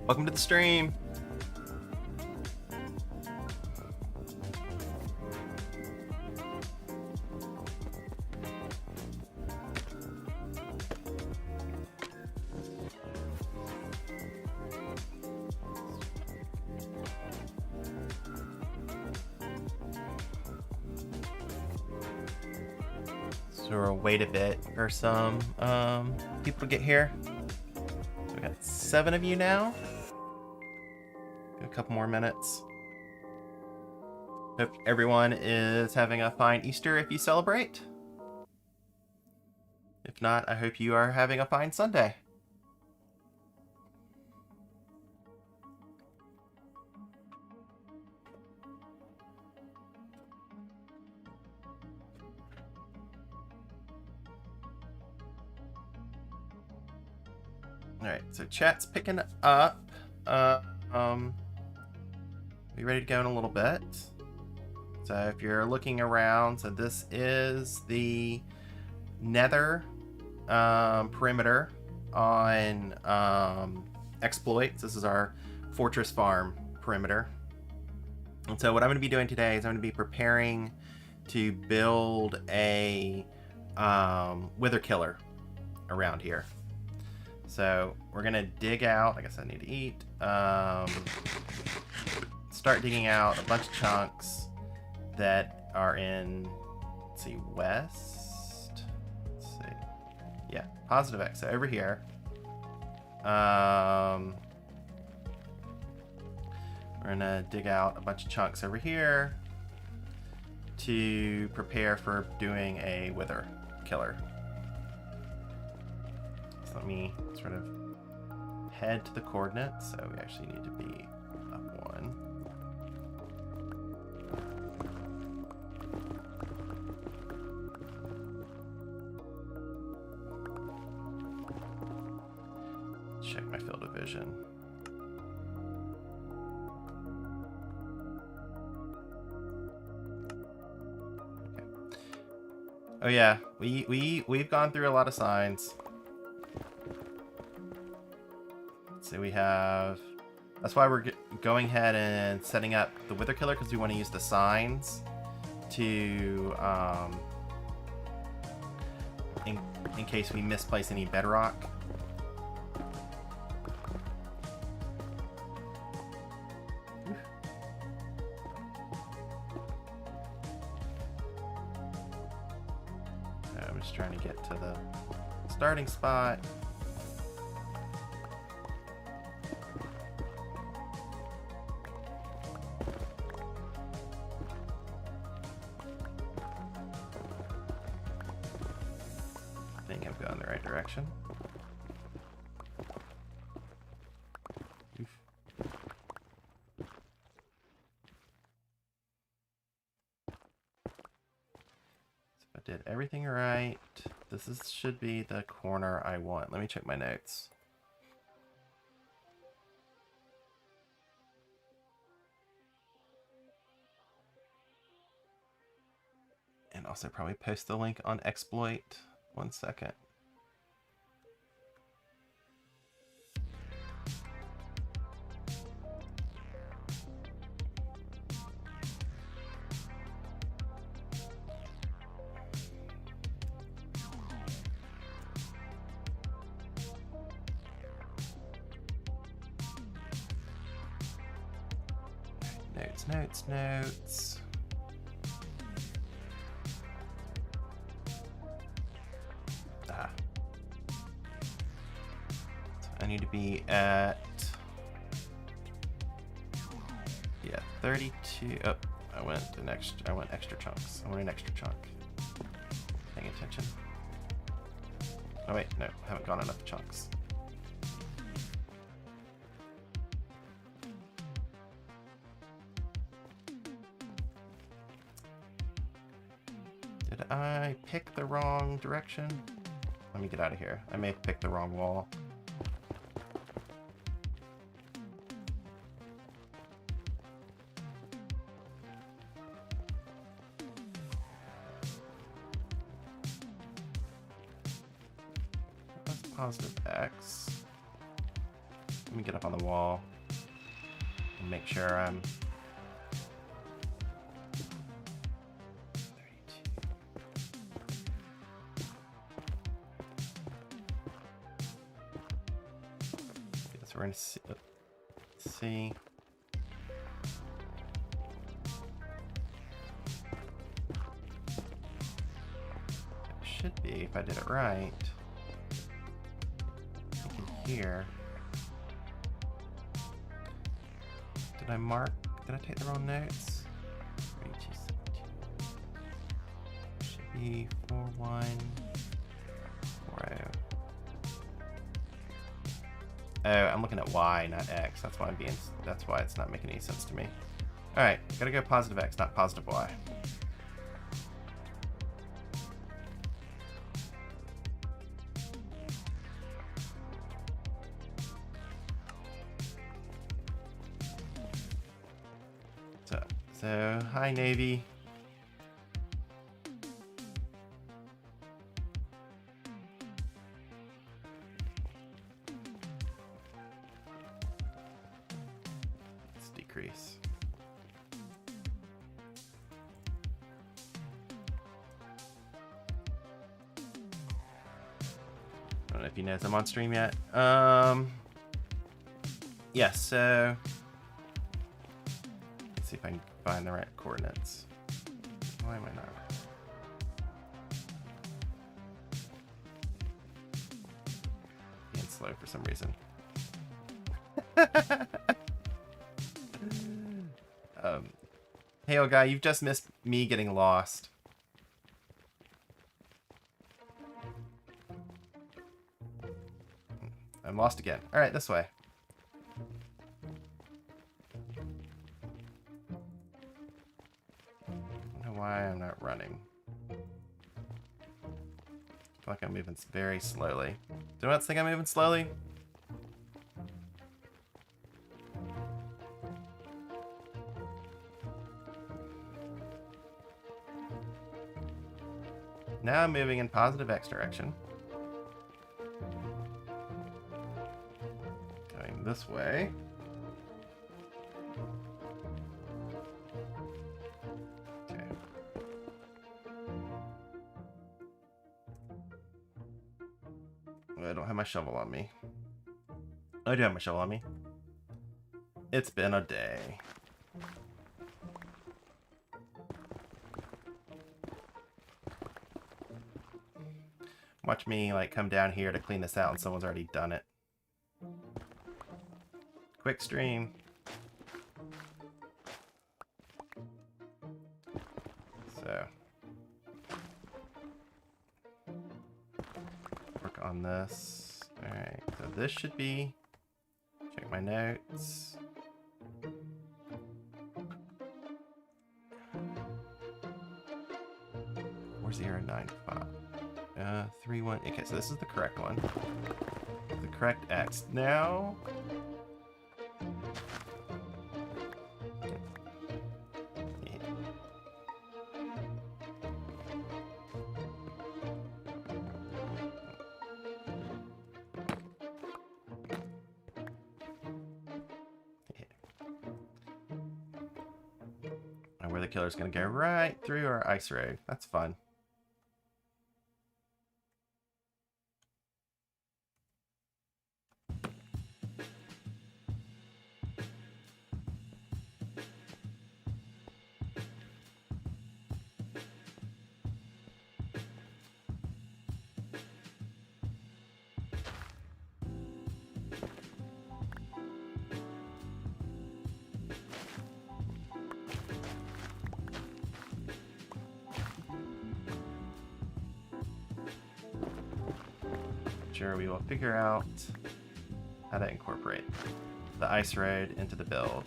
Welcome to the stream. So we'll wait a bit for some people to get here. So we got 7 of you now. A couple more minutes. Hope everyone is having a fine Easter if you celebrate. If not, I hope you are having a fine Sunday. Alright, so chat's picking up. Be ready to go in a little bit. So if you're looking around, so this is the nether perimeter on Xploit. This is our fortress farm perimeter. And so what I'm going to be doing today is I'm going to be preparing to build a wither killer around here. So we're going to dig out, I guess I need to eat, start digging out a bunch of chunks that are in, let's see, west, let's see, yeah, positive X, so over here. We're gonna dig out a bunch of chunks over here to prepare for doing a wither killer. So let me sort of head to the coordinates, so we actually need to be up 1. Check my field of vision. Okay. Oh yeah, we've gone through a lot of signs. So we have, that's why we're going ahead and setting up the wither killer, because we want to use the signs to in case we misplace any bedrock. I'm just trying to get to the starting spot. I think I'm going the right direction. Oof. So I did everything right. This should be the corner I want. Let me check my notes. And also probably post the link on Xploit. 1 second. Notes. I need to be at, yeah, 32. Oh, I went extra chunks. I want an extra chunk. Paying attention. Oh wait, no, I haven't gone enough chunks. Did I pick the wrong direction? Let me get out of here. I may have picked the wrong wall. Positive X. Let me get up on the wall and make sure I'm... 32. So we're going to see... Let's see. It should be, if I did it right. Here. Did I mark? Did I take the wrong notes? 32, 17. Should be 4140. Oh, I'm looking at Y, not X. That's why that's why it's not making any sense to me. Alright, gotta go positive X, not positive Y. So, hi Navy. Let's decrease. I don't know if you know if I'm on stream yet. Yes, so let's see if I can find the right coordinates. Why am I not? Being slow for some reason. Hey, old guy, you've just missed me getting lost. I'm lost again. All right, this way. Why I'm not running. I feel like I'm moving very slowly. Do you not think I'm moving slowly? Now I'm moving in positive X direction. Going this way. I don't have my shovel on me. I do have my shovel on me. It's been a day. Watch me like come down here to clean this out and someone's already done it. Quick stream. So work on this. Alright, so this should be, check my notes. Where's 095? 31. Okay, so this is the correct one. The correct X. Now and where the killer's gonna go right through our ice road. That's fun. Sure, we will figure out how to incorporate the ice road into the build.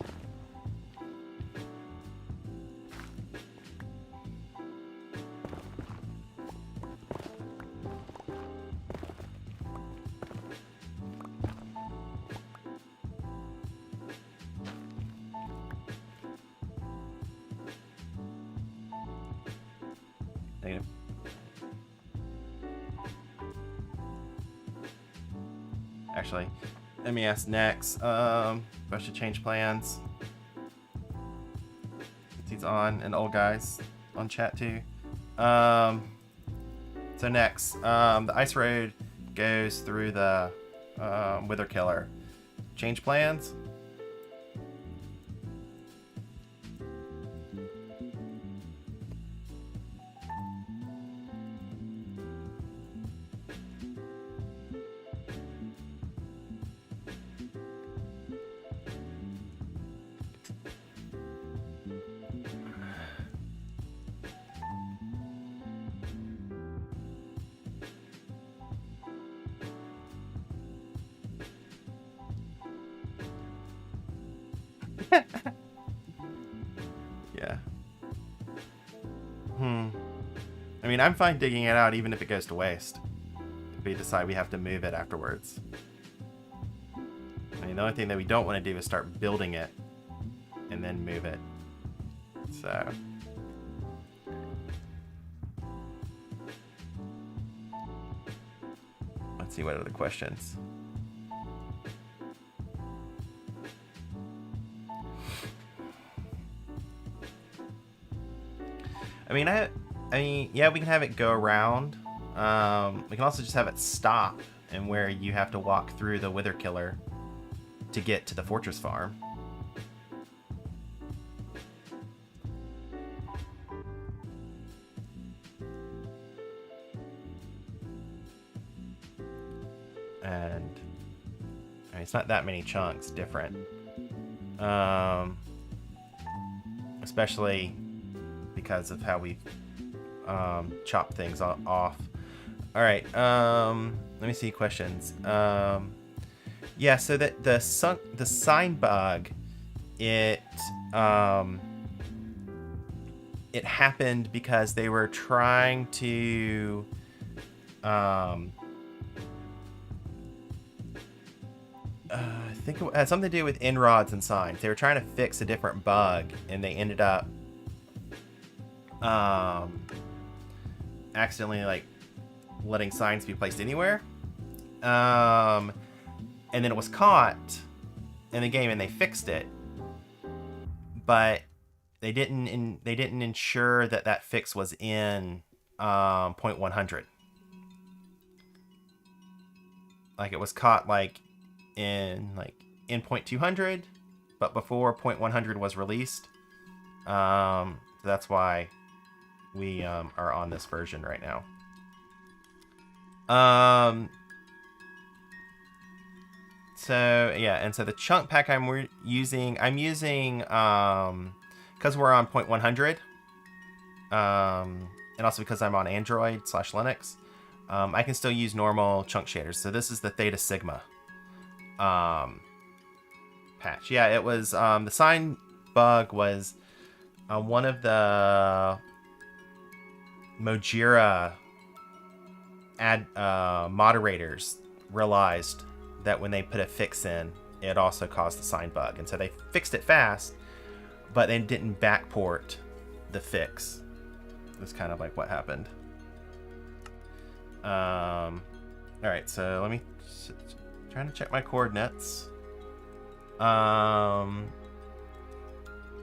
Negative. Actually, Let me ask next. I should change plans. He's on, and old guys on chat too. So next, the ice road goes through the Wither Killer. Change plans. Yeah. I mean, I'm fine digging it out even if it goes to waste. If we decide we have to move it afterwards. I mean, the only thing that we don't want to do is start building it and then move it. So... let's see what are the questions. I mean, yeah, we can have it go around. We can also just have it stop, and where you have to walk through the Wither Killer to get to the fortress farm. And I mean, it's not that many chunks different, especially because of how we chop things off. All right, let me see questions. Yeah, so that the sign bug, it happened because they were trying to I think it had something to do with inroads and signs. They were trying to fix a different bug, and they ended up accidentally like letting signs be placed anywhere, and then it was caught in the game, and they fixed it, but they didn't ensure that that fix was in 0.100. Like, it was caught like in 0.200, but before 0.100 was released. That's why we are on this version right now. So yeah, and so the chunk pack I'm using because we're on 0.100, and also because I'm on Android/Linux, I can still use normal chunk shaders. So this is the Theta Sigma patch. Yeah, it was the sign bug was one of the Mojira moderators realized that when they put a fix in, it also caused the sign bug, and so they fixed it fast, but they didn't backport the fix. That's kind of like what happened. All right, so let me trying to check my coordinates.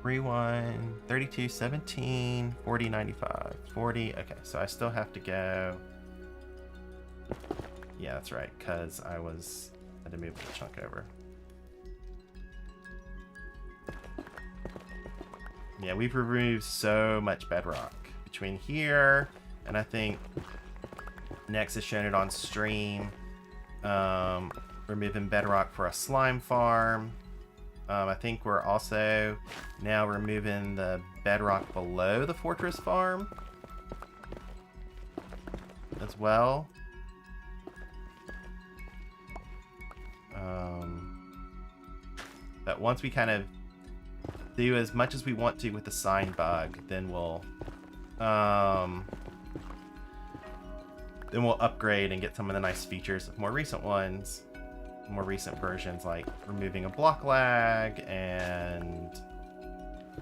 31, 32, 17, 40, 95, 40. Okay, so I still have to go. Yeah, that's right, because I had to move the chunk over. Yeah, we've removed so much bedrock between here, and I think Nex has shown it on stream. Removing bedrock for a slime farm. I think we're also now removing the bedrock below the fortress farm as well. But once we kind of do as much as we want to with the sign bug, then we'll upgrade and get some of the nice features of more recent ones. More recent versions, like removing a block lag and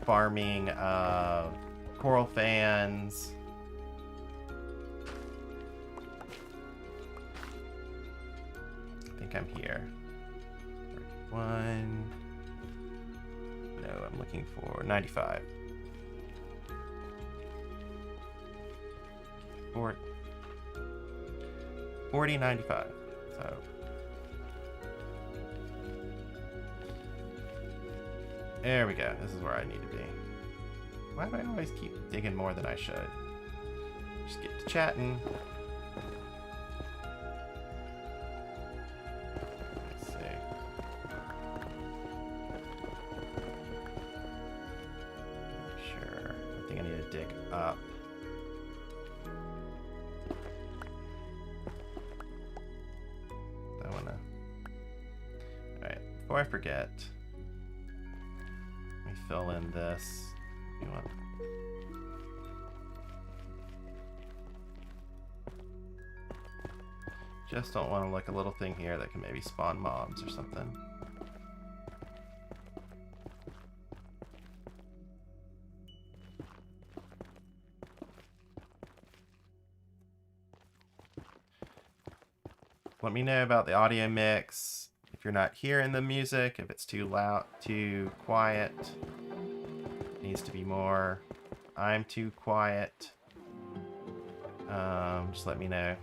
farming coral fans. I think I'm here. 1. No, I'm looking for 95. 40, 95. So there we go. This is where I need to be. Why do I always keep digging more than I should? Just get to chatting. Let's see. Sure. I think I need to dig up. I wanna. Alright, before I forget, let me fill in this. You want? Just don't want to like a little thing here that can maybe spawn mobs or something. Let me know about the audio mix. If you're not hearing the music, if it's too loud, too quiet, needs to be more. I'm too quiet. Just let me know.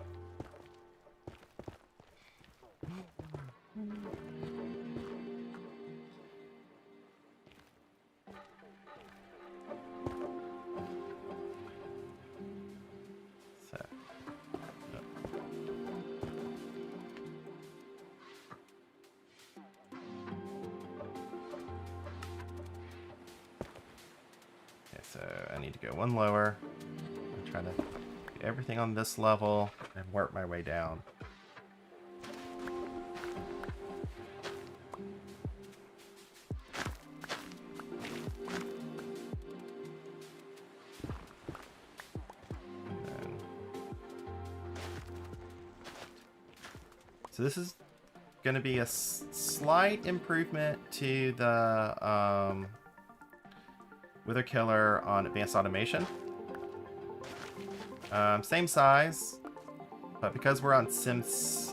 So I need to go one lower. I'm trying to do everything on this level and work my way down. So this is going to be a slight improvement to the Wither Killer on Advanced Automation. Same size, but because we're on Sim...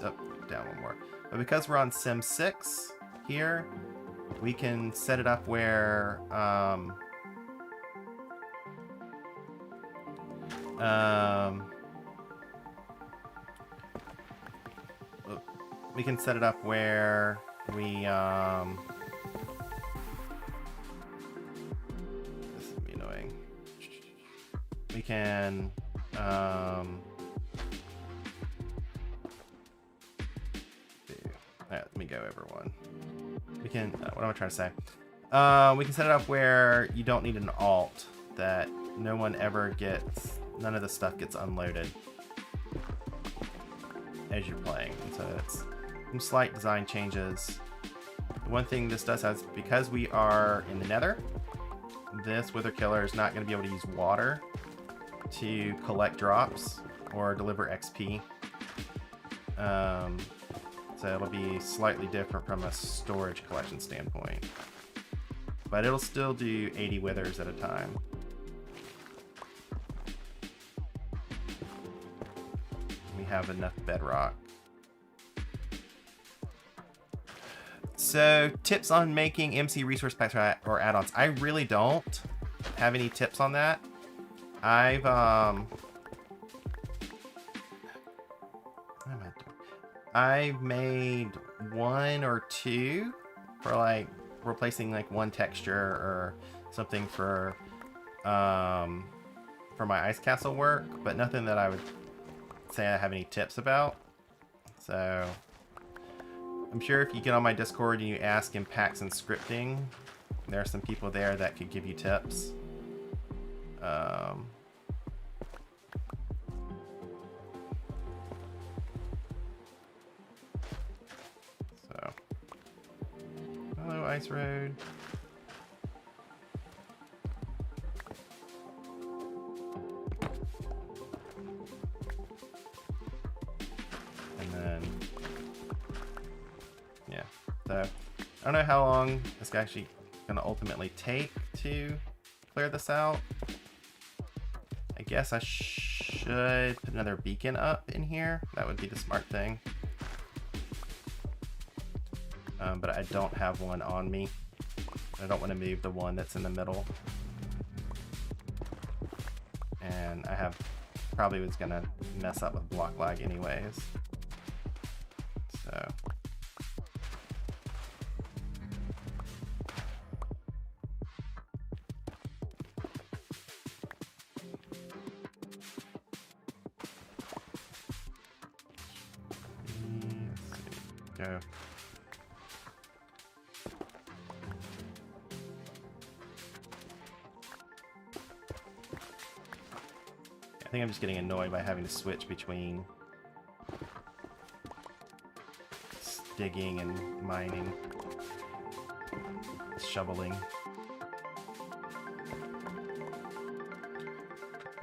Oh, down one more. But because we're on Sim 6 here, we can set it up where... we can set it up where we... this would be annoying. We can... Alright, let me go over one. We can... what am I trying to say? We can set it up where you don't need an alt. That no one ever gets... None of the stuff gets unloaded as you're playing. And so it's some slight design changes. The one thing this does is because we are in the Nether, this Wither Killer is not going to be able to use water to collect drops or deliver XP. So it'll be slightly different from a storage collection standpoint. But it'll still do 80 withers at a time. We have enough bedrock. So, tips on making MC resource packs or add-ons. I really don't have any tips on that. I've, what am I doing? I've made one or two for like replacing like one texture or something for my ice castle work, but nothing that I would say I have any tips about. So I'm sure if you get on my Discord and you ask in packs and scripting, there are some people there that could give you tips. So, hello, Ice Road. And then, yeah. So, I don't know how long this guy actually gonna ultimately take to clear this out. I guess I should put another beacon up in here. That would be the smart thing. but I don't have one on me. I don't want to move the one that's in the middle. And I have probably was gonna mess up with block lag anyways. So go. I think I'm just getting annoyed by having to switch between digging and mining, shoveling.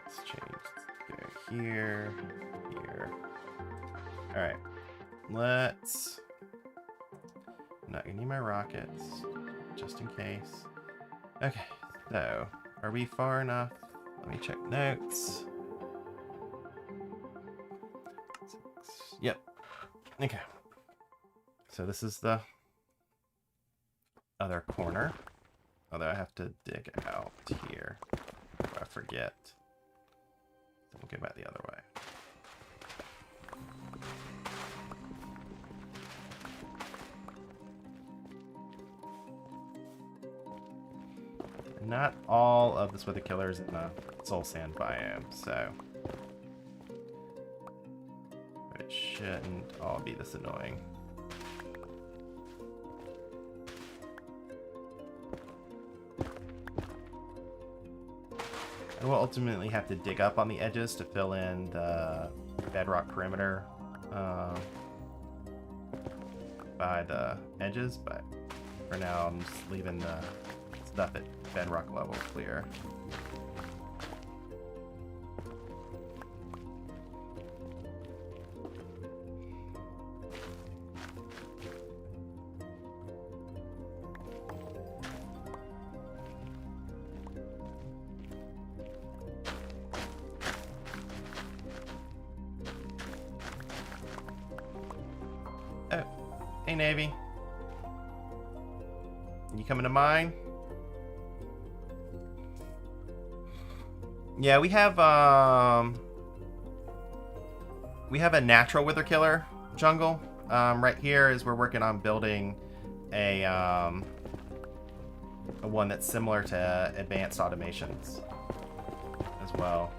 Let's change. Let's go here, here. All right, let's. I'm not gonna need my rockets, just in case. Okay, so are we far enough? Let me check notes. Yep. Okay. So this is the other corner. Although I have to dig out here if I forget. So we'll go back the other way. Not all of this Wither Killer is in the Soul Sand biome, so it shouldn't all be this annoying. I will ultimately have to dig up on the edges to fill in the bedrock perimeter by the edges, but for now I'm just leaving the stuff at bedrock level clear. Oh, hey Navy. You coming to mine? Yeah, we have a natural Wither Killer jungle. Right here is we're working on building a one that's similar to advanced automations as well.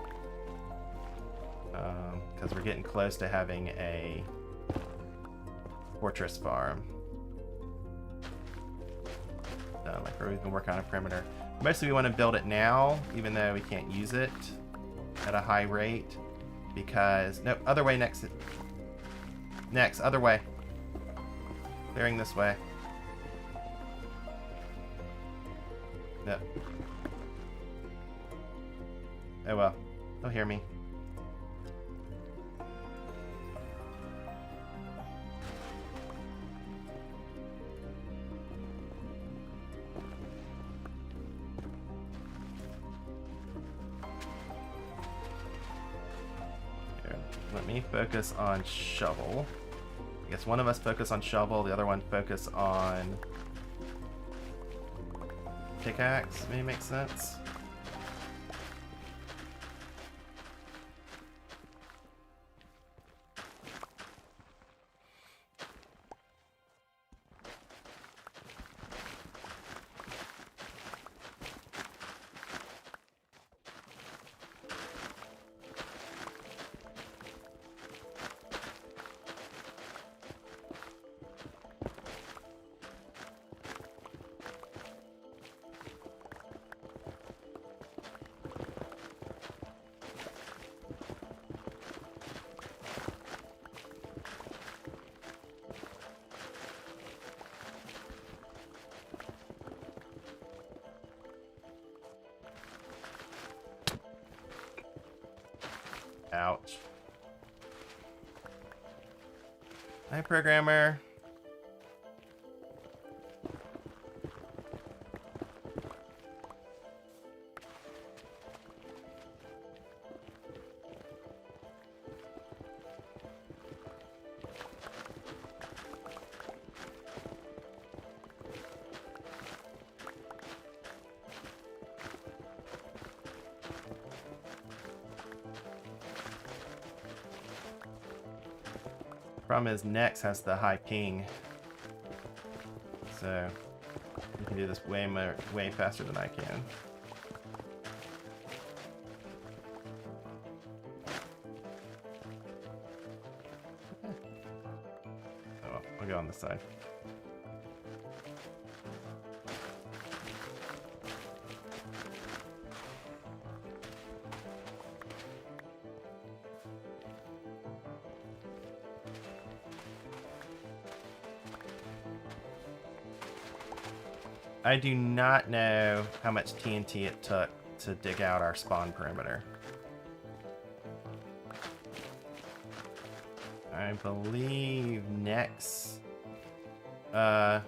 Because we're getting close to having a fortress farm. Like where we can work on a perimeter. Mostly we want to build it now, even though we can't use it at a high rate. Because, no, other way next. Next, other way. Clearing this way. Yep. Oh well, they'll hear me. Let me focus on shovel. I guess one of us focus on shovel, the other one focus on pickaxe. Maybe makes sense. Ouch. Hi, programmer. Problem is, Nex has the high ping, so you can do this way faster than I can. Oh, well, I'll go on this side. I do not know how much TNT it took to dig out our spawn perimeter. I believe Nex... the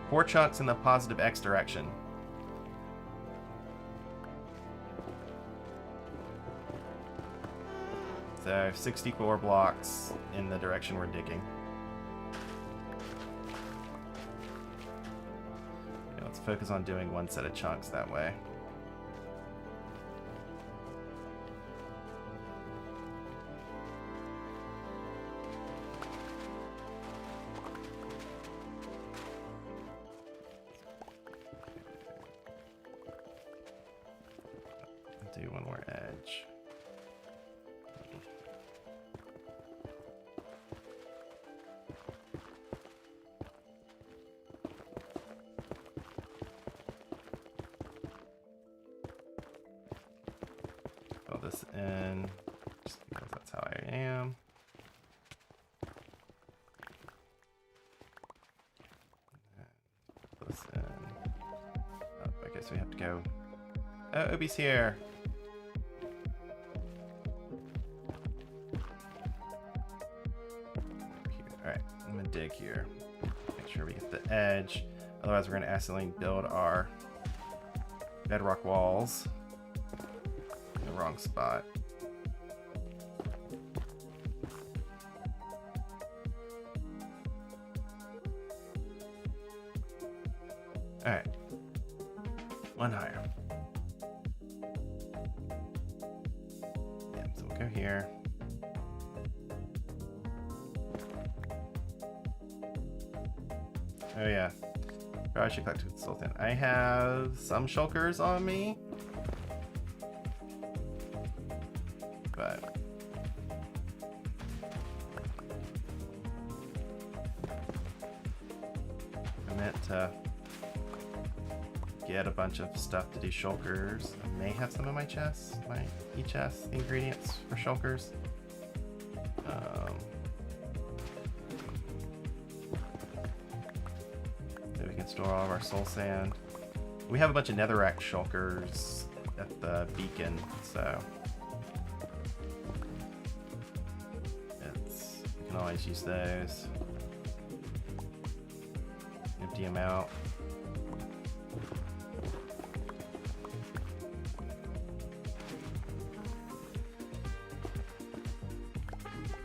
4 chunks in the positive X direction. So 64 blocks in the direction we're digging. Okay, let's focus on doing one set of chunks that way. Do one more edge. Fill this in, just because that's how I am. Fill this in. Oh, I guess we have to go. Oh, Obi's here. Alright, I'm gonna dig here. Make sure we get the edge. Otherwise, we're gonna accidentally build our bedrock walls in the wrong spot. Alright. One higher. Yeah, so we'll go here. Oh yeah. Probably should collect consultant. I have some shulkers on me. But I meant to get a bunch of stuff to do shulkers. I may have some in my chest, my e-chest, the ingredients for shulkers. So we can store all of our soul sand. We have a bunch of netherrack shulkers at the beacon, so we can always use those. Empty them out.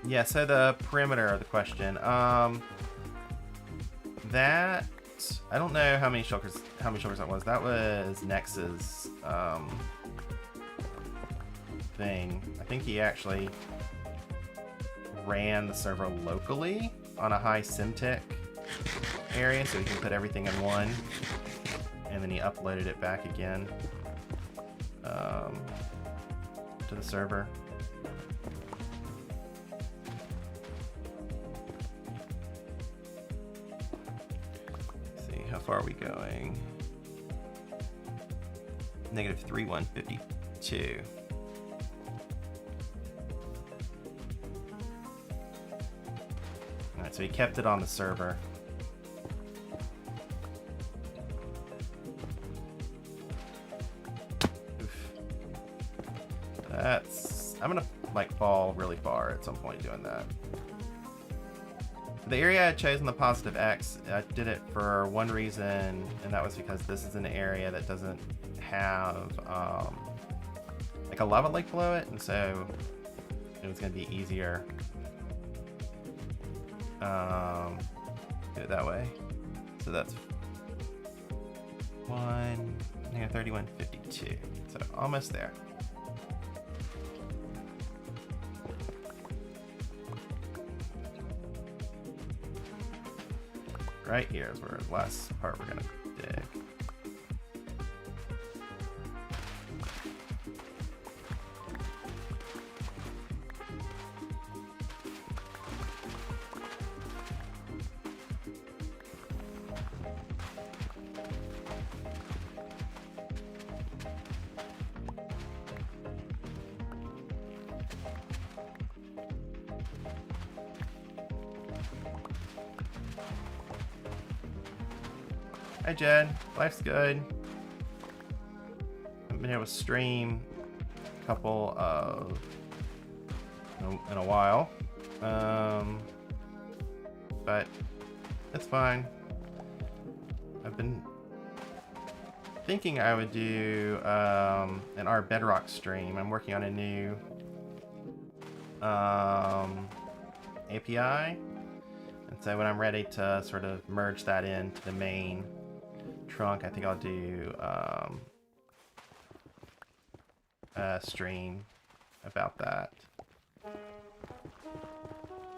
Yeah, so the perimeter of the question. That I don't know how many shulkers that was. That was Nex's thing. I think he actually ran the server locally on a high Simtic area, so he can put everything in one, and then he uploaded it back again to the server. How far are we going? -3, 152. Alright, so he kept it on the server. Oof. I'm gonna like fall really far at some point doing that. The area I chose in the positive X, I did it for one reason, and that was because this is an area that doesn't have like a lava lake below it, and so it was going to be easier do it that way. So that's 31, yeah, 3152. So almost there. Right here is where the last part we're gonna dig. Hi Jed, life's good. Haven't been able to stream a couple of in a while, but it's fine. I've been thinking I would do an R Bedrock stream. I'm working on a new API, and so when I'm ready to sort of merge that into the main trunk, I think I'll do a stream about that.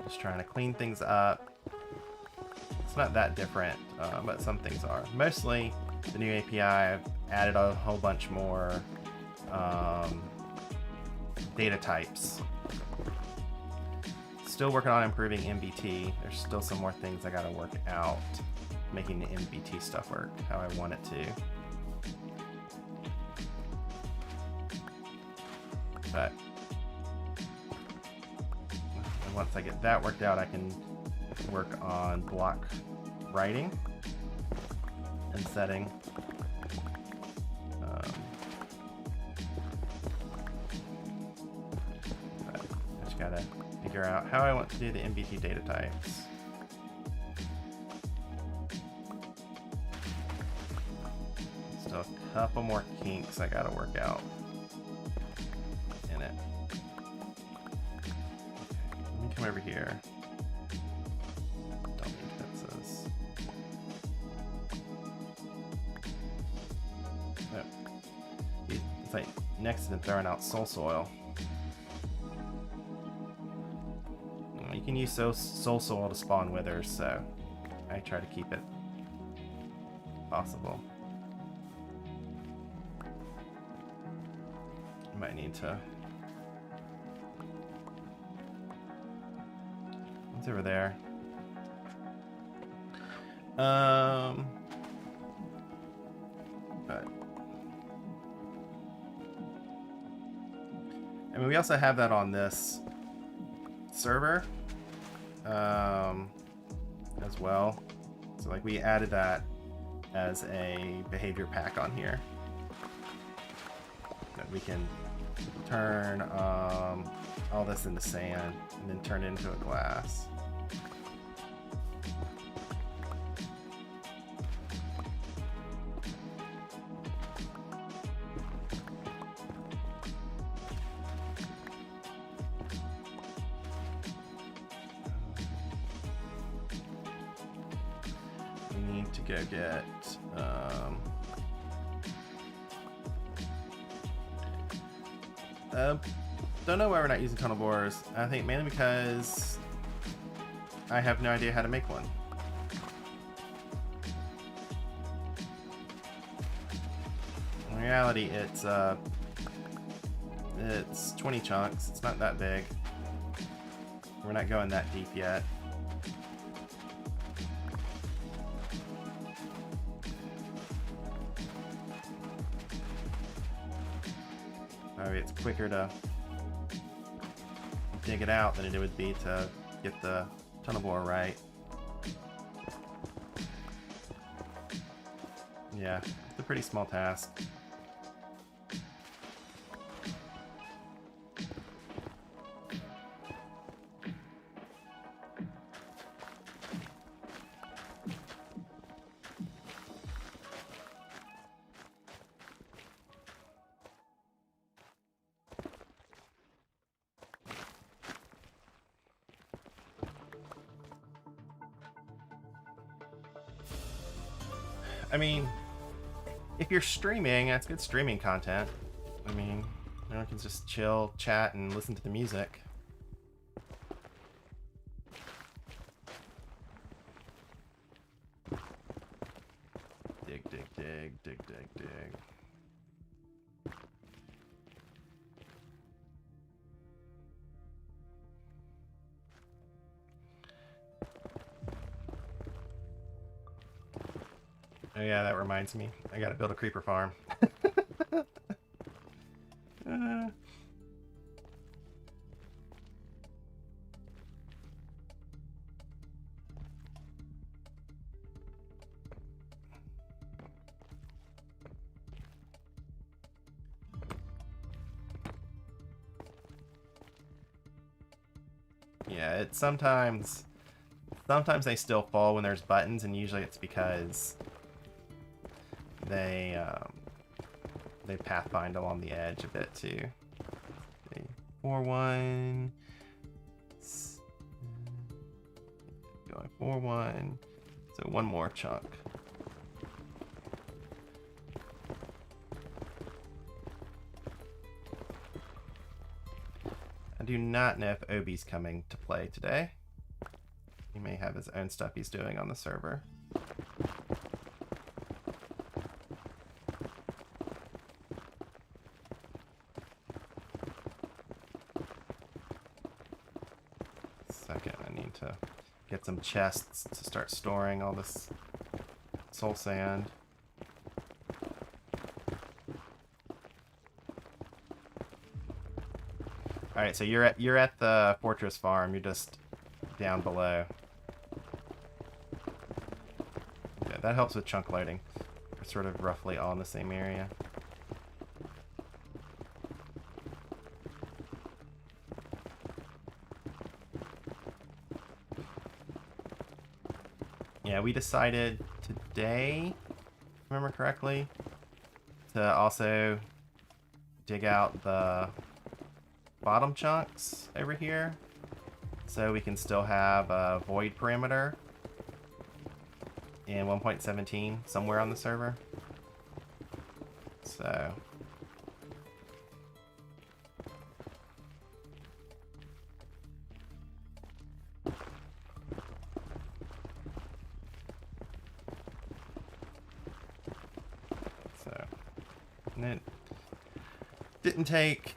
Just trying to clean things up. It's not that different, but some things are. Mostly the new API, I've added a whole bunch more data types. Still working on improving MBT. There's still some more things I gotta work out, making the MBT stuff work how I want it to. But once I get that worked out, I can work on block writing and setting. But I just gotta figure out how I want to do the MBT data types. Still a couple more kinks I gotta work out in it. Let me come over here. Don't need fences. Oh. It's like next to throwing out soul soil. You can use soul soil to spawn withers, so I try to keep it possible. Might need to. What's over there? But I mean, we also have that on this server as well. So like we added that as a behavior pack on here. That we can turn all this into sand and then turn it into a glass. We need to go get don't know why we're not using tunnel borers. I think mainly because I have no idea how to make one. In reality, it's 20 chunks. It's not that big. We're not going that deep yet. Maybe it's quicker to dig it out than it would be to get the tunnel bore right. Yeah, it's a pretty small task. I mean, if you're streaming, that's good streaming content. I mean, everyone can just chill, chat, and listen to the music. Dig, dig, dig, dig, dig, dig. Oh yeah, that reminds me. I gotta build a creeper farm. Yeah, it's sometimes they still fall when there's buttons, and usually it's because they pathfind along the edge a bit too. 4-1. Going 4-1. So one more chunk. I do not know if Obi's coming to play today. He may have his own stuff he's doing on the server. Second, I need to get some chests to start storing all this soul sand. Alright, so you're at the fortress farm. You're just down below. Yeah, that helps with chunk loading. We're sort of roughly all in the same area. Yeah, we decided today, if I remember correctly, to also dig out the bottom chunks over here, so we can still have a void perimeter in 1.17 somewhere on the server. So and it didn't take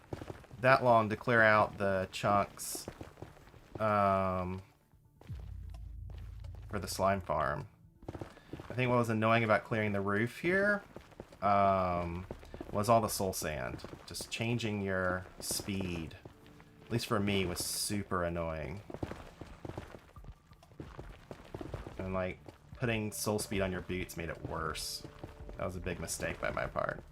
that long to clear out the chunks for the slime farm. I think what was annoying about clearing the roof here was all the soul sand. Just changing your speed, at least for me, was super annoying. And like putting soul speed on your boots made it worse. That was a big mistake by my part.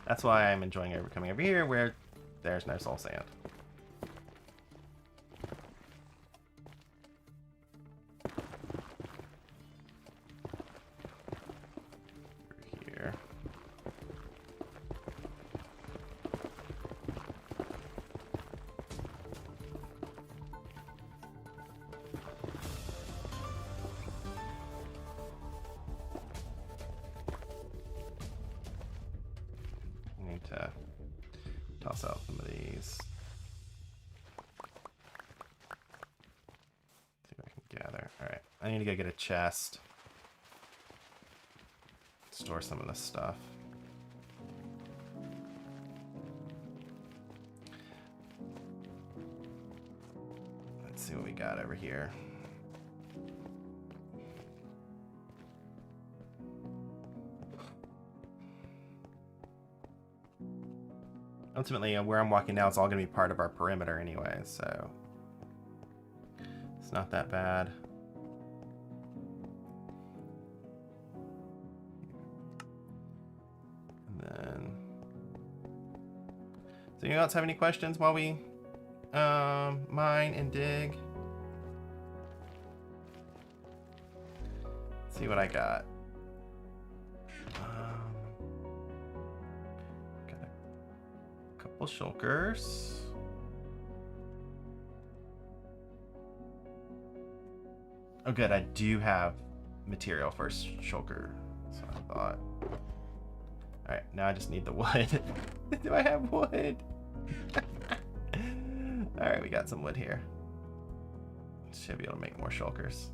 That's why I'm enjoying coming over here where there's no soul sand. Over here. To toss out some of these. See if I can gather. Alright, I need to go get a chest. Store some of this stuff. Let's see what we got over here. Ultimately, where I'm walking now, it's all going to be part of our perimeter anyway, so it's not that bad. And then, so you guys have any questions while we mine and dig? Let's see what I got. Shulkers. Oh, good. I do have material for shulker. That's what I thought. Alright, now I just need the wood. Do I have wood? Alright, we got some wood here. Should be able to make more shulkers.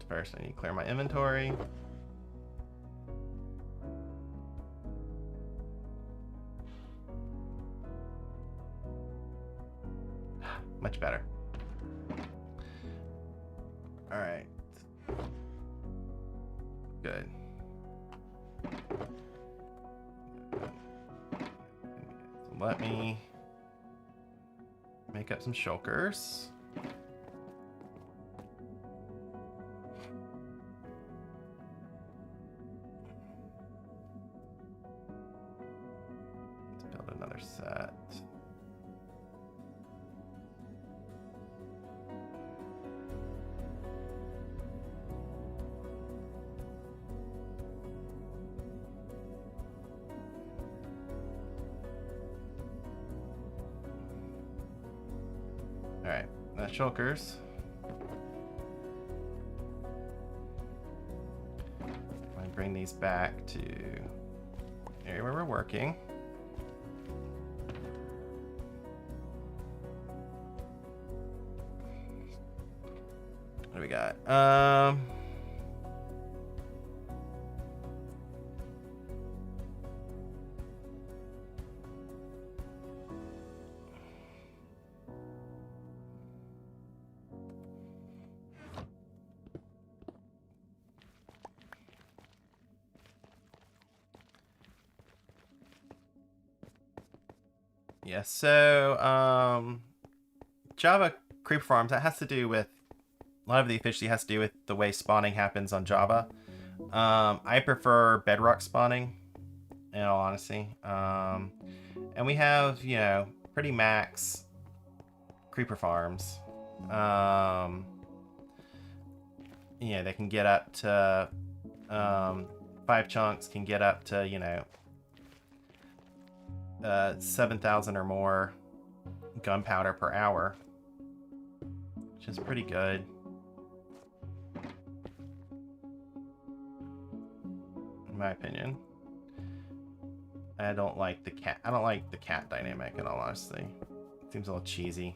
First, I need to clear my inventory. Much better. Alright. Good. So let me make up some shulkers. Let's build another set. Alright, that's shulkers. I'm going to bring these back to the area where we're working. What do we got? Yeah, so Java creeper farms, that has to do with a lot of the efficiency has to do with the way spawning happens on Java. I prefer bedrock spawning, in all honesty. And we have, you know, pretty max creeper farms. You know, they can get up to 5 chunks can get up to, you know, 7,000 or more gunpowder per hour, which is pretty good. In my opinion. I don't like the cat. I don't like the cat dynamic, in all honesty. It seems a little cheesy.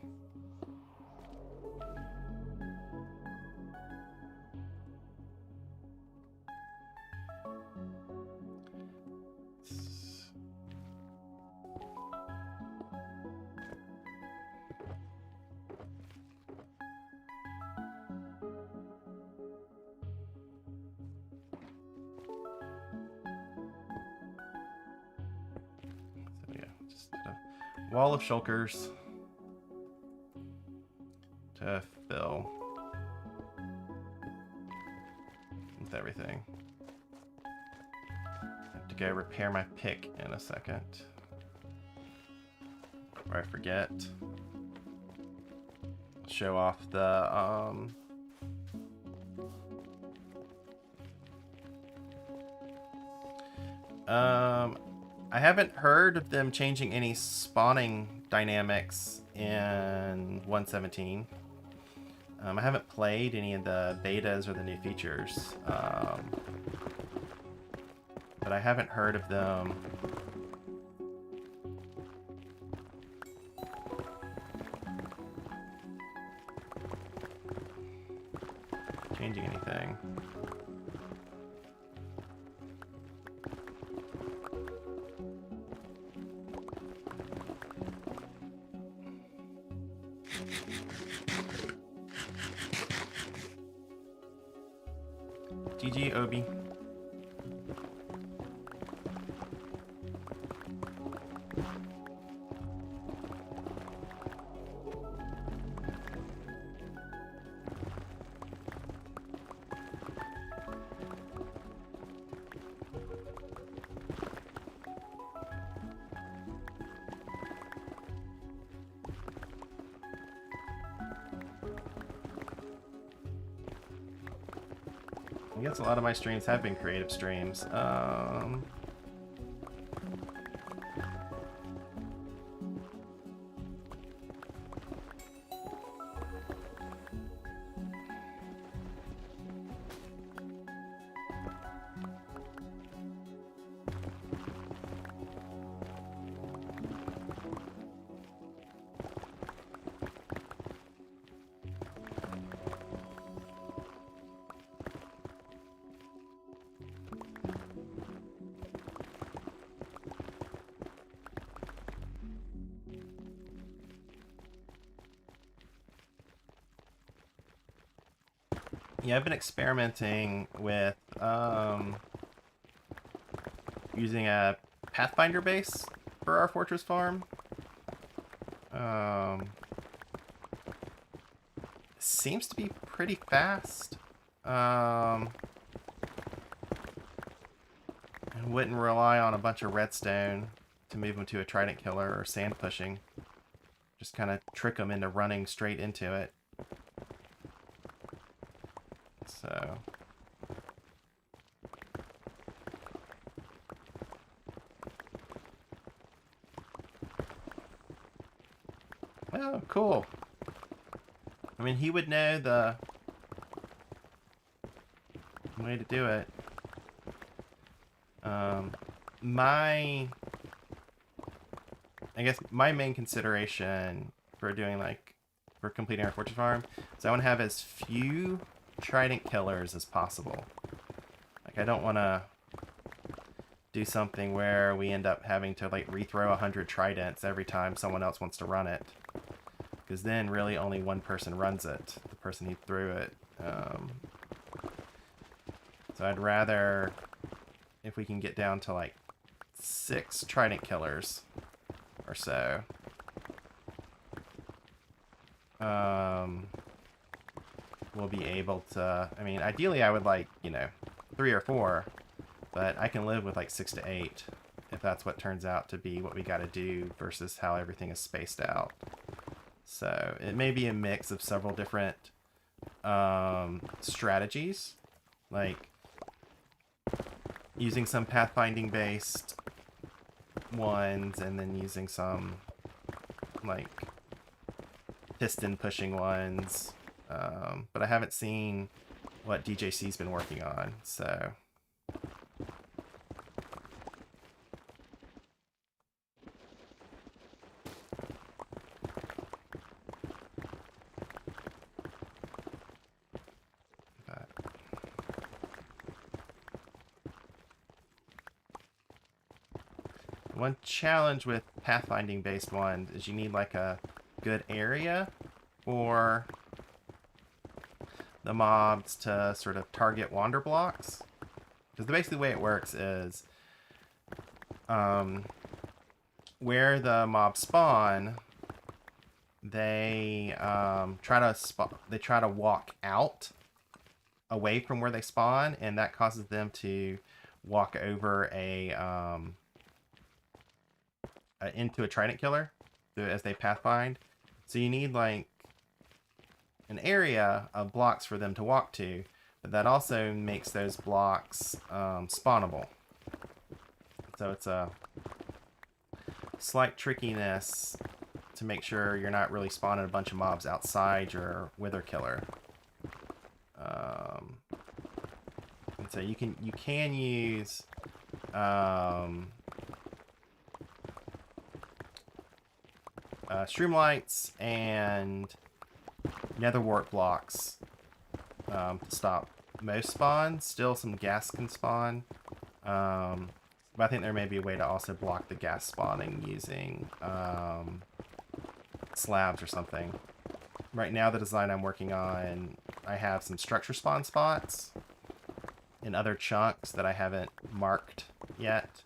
Wall of shulkers to fill with everything. I have to go repair my pick in a second, or I forget. Show off the I haven't heard of them changing any spawning dynamics in 1.17. I haven't played any of the betas or the new features, but I haven't heard of them changing anything. GG, Obi. I guess a lot of my streams have been creative streams. Yeah, I've been experimenting with using a Pathfinder base for our fortress farm. Seems to be pretty fast. I wouldn't rely on a bunch of redstone to move them to a trident killer or sand pushing. Just kind of trick them into running straight into it. So... oh, cool. I mean, he would know the way to do it. I guess my main consideration for for completing our fortress farm is I want to have as few trident killers as possible. Like, I don't want to do something where we end up having to like rethrow 100 tridents every time someone else wants to run it, because then really only one person runs it, the person who threw it. So I'd rather, if we can get down to like 6 trident killers or so, we'll be able to, I mean, ideally I would like, 3 or 4, but I can live with like 6 to 8 if that's what turns out to be what we got to do versus how everything is spaced out. So it may be a mix of several different strategies, like using some pathfinding based ones and then using some like piston pushing ones, but I haven't seen what DJC's been working on, so one challenge with pathfinding based ones is you need like a good area for the mobs to sort of target wander blocks. Because the basically way it works is where the mobs spawn, they try to walk out away from where they spawn, and that causes them to walk over into a trident killer as they pathfind. So you need like an area of blocks for them to walk to, but that also makes those blocks spawnable. So it's a slight trickiness to make sure you're not really spawning a bunch of mobs outside your wither killer. And so you can use streamlights and nether wart blocks to stop most spawns. Still, some gas can spawn, but I think there may be a way to also block the gas spawning using slabs or something. Right now, the design I'm working on, I have some structure spawn spots in other chunks that I haven't marked yet,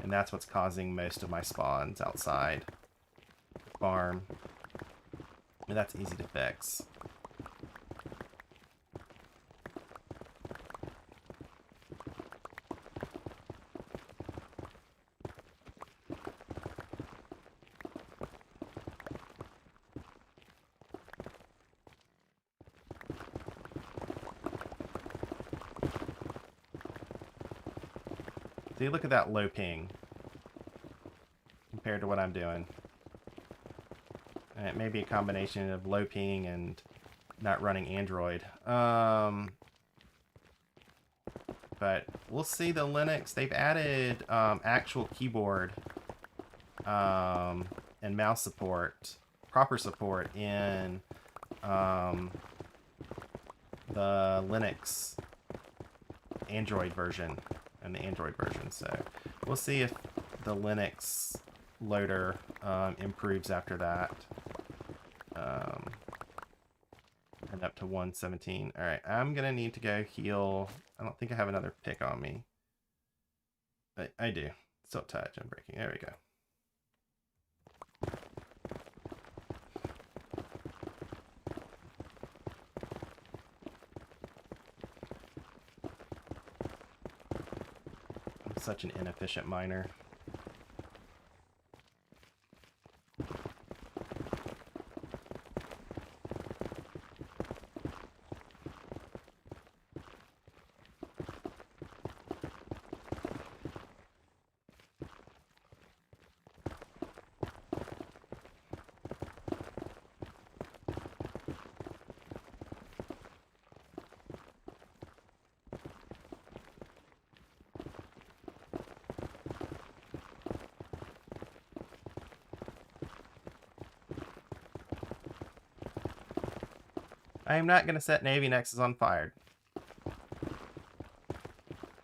and that's what's causing most of my spawns outside the farm. And that's easy to fix. See, look at that low ping compared to what I'm doing. And it may be a combination of low ping and not running Android. But we'll see the Linux. They've added actual keyboard and mouse support, proper support in the Linux Android version and the Android version. So we'll see if the Linux loader improves after that. and up to 117. All right, I'm gonna need to go heal. I don't think I have another pick on me. I do. Silk touch, unbreaking. There we go. I'm such an inefficient miner. I am not going to set Navy Nexus on fire.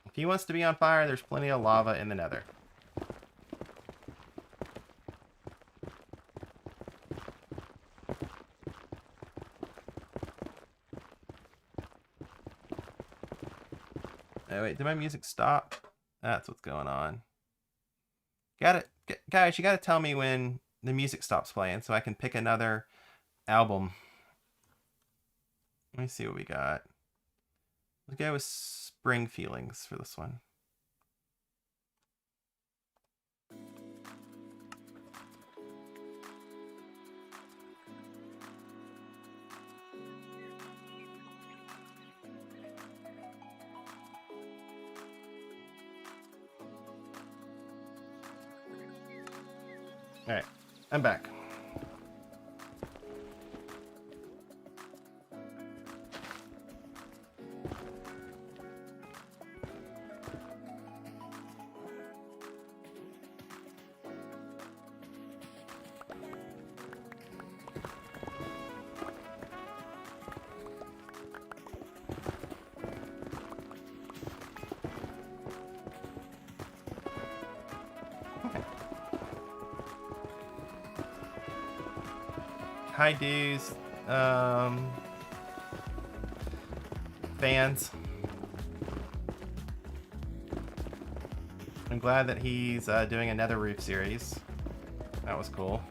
If he wants to be on fire, there's plenty of lava in the nether. Oh, wait, did my music stop? That's what's going on. Guys, you got to tell me when the music stops playing so I can pick another album. Let me see what we got. Let's go with Spring Feelings for this one. All right, I'm back. Hi, dudes. Fans. I'm glad that he's doing another roof series. That was cool.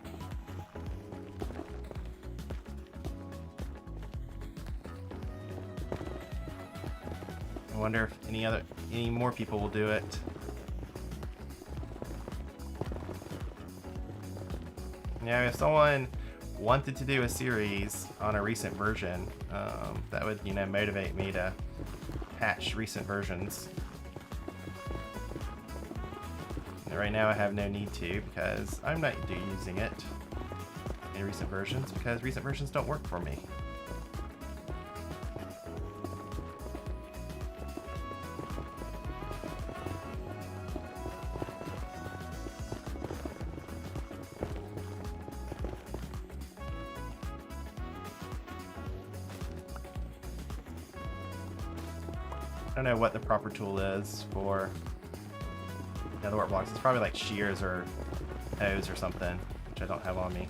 I wonder if any more people will do it. Yeah, if someone wanted to do a series on a recent version, that would, motivate me to patch recent versions. And right now I have no need to because I'm not using it in recent versions because recent versions don't work for me. I don't know what the proper tool is for the warp blocks. It's probably like shears or hose or something, which I don't have on me.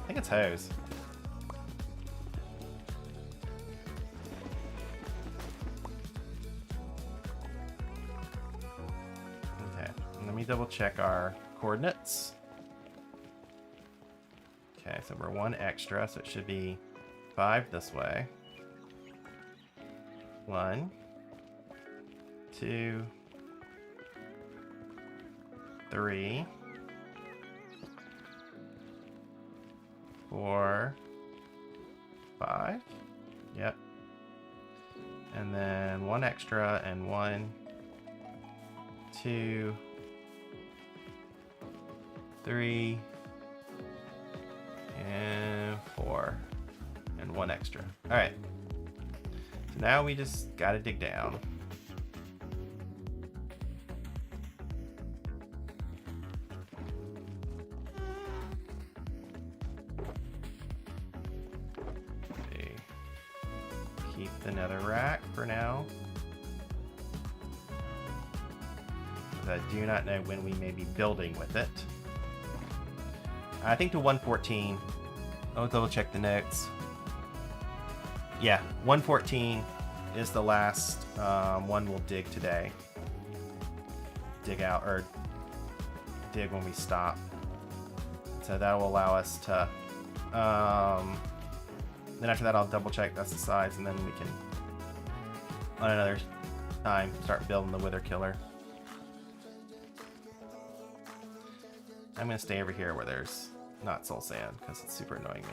I think it's hose. Okay, let me double check our coordinates. Okay, so we're 1 extra, so it should be 5 this way. 1, 2, 3, 4, 5. Yep. And then 1 extra and 1, 2, 3, and 4, and 1 extra. All right. So now we just gotta dig down. Okay. Keep the nether rack for now. I do not know when we may be building with it. I think to 114. I'll double check the notes. Yeah, 114 is the last one we'll dig today. Dig out, or dig when we stop. So that will allow us to... then after that I'll double check that's the size, and then we can, on another time, start building the Wither Killer. I'm going to stay over here where there's not soul sand, because it's super annoying me.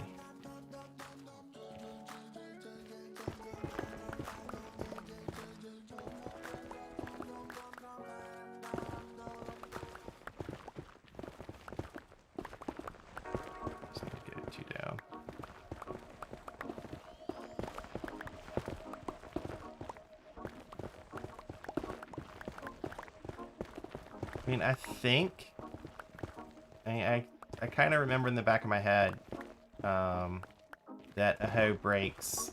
I mean, I think... I kind of remember in the back of my head that a hoe breaks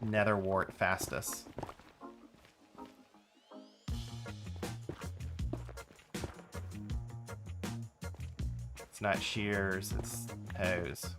nether wart fastest. It's not shears, it's hoes.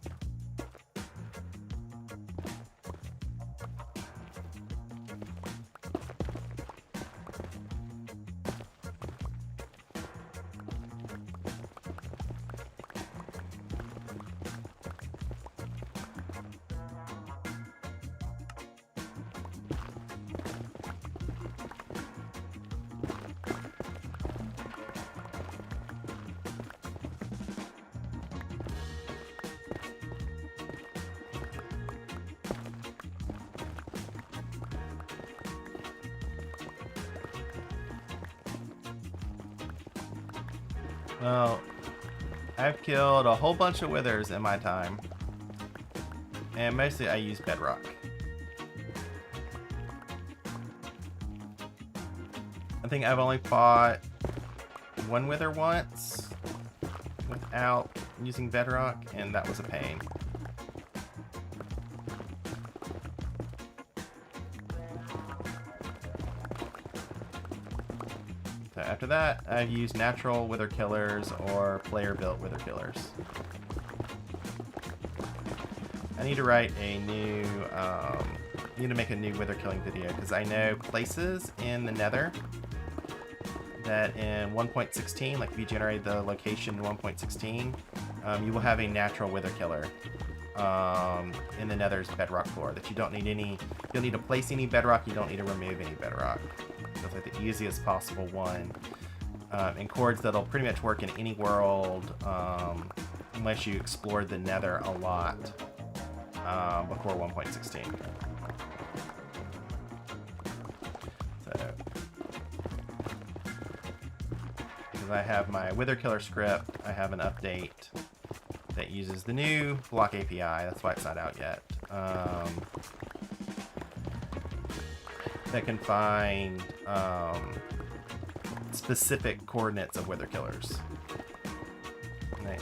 Well, I've killed a whole bunch of withers in my time, and mostly I use bedrock. I think I've only fought one wither once without using bedrock, and that was a pain. So after that, I've used natural wither killers or player-built wither killers. I need to write a new, need to make a new wither killing video, because I know places in the nether that in 1.16, like if you generate the location in 1.16, you will have a natural wither killer in the nether's bedrock floor that you don't need any, you don't need to place any bedrock, you don't need to remove any bedrock. So it's like the easiest possible one. And chords that'll pretty much work in any world unless you explored the nether a lot before 1.16. So, because I have my Wither Killer script, I have an update that uses the new block API. That's why it's not out yet. That can find specific coordinates of Wither Killers.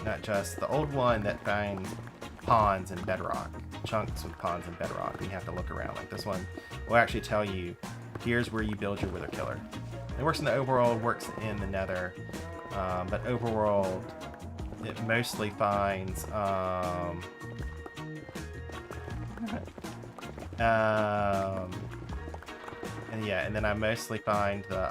Not just the old one that finds ponds and bedrock, chunks with ponds and bedrock. You have to look around. Like this one will actually tell you, here's where you build your Wither Killer. It works in the overworld, works in the nether, but overworld, it mostly finds and then I mostly find the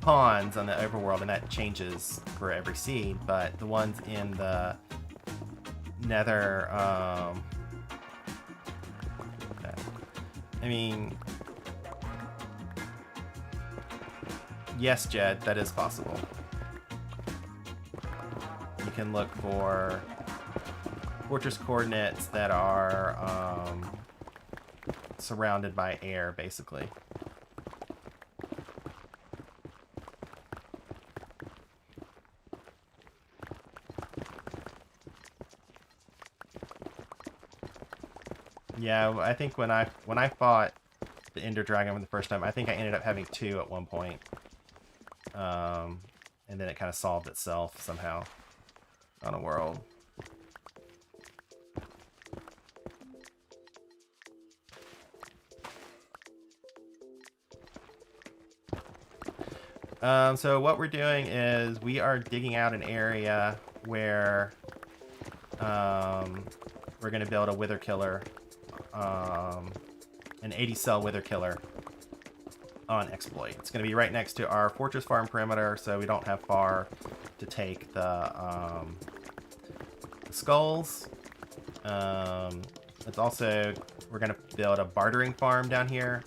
ponds on the overworld, and that changes for every seed, but the ones in the nether, I mean, yes, Jed, that is possible. You can look for fortress coordinates that are surrounded by air, basically. Yeah, I think when I fought the Ender Dragon for the first time, I think I ended up having 2 at one point. And then it kind of solved itself somehow on a world. So what we're doing is we are digging out an area where we're going to build a wither killer, an 80 cell wither killer on Xploit. It's going to be right next to our fortress farm perimeter, so we don't have far to take the skulls. It's also, we're going to build a bartering farm down here,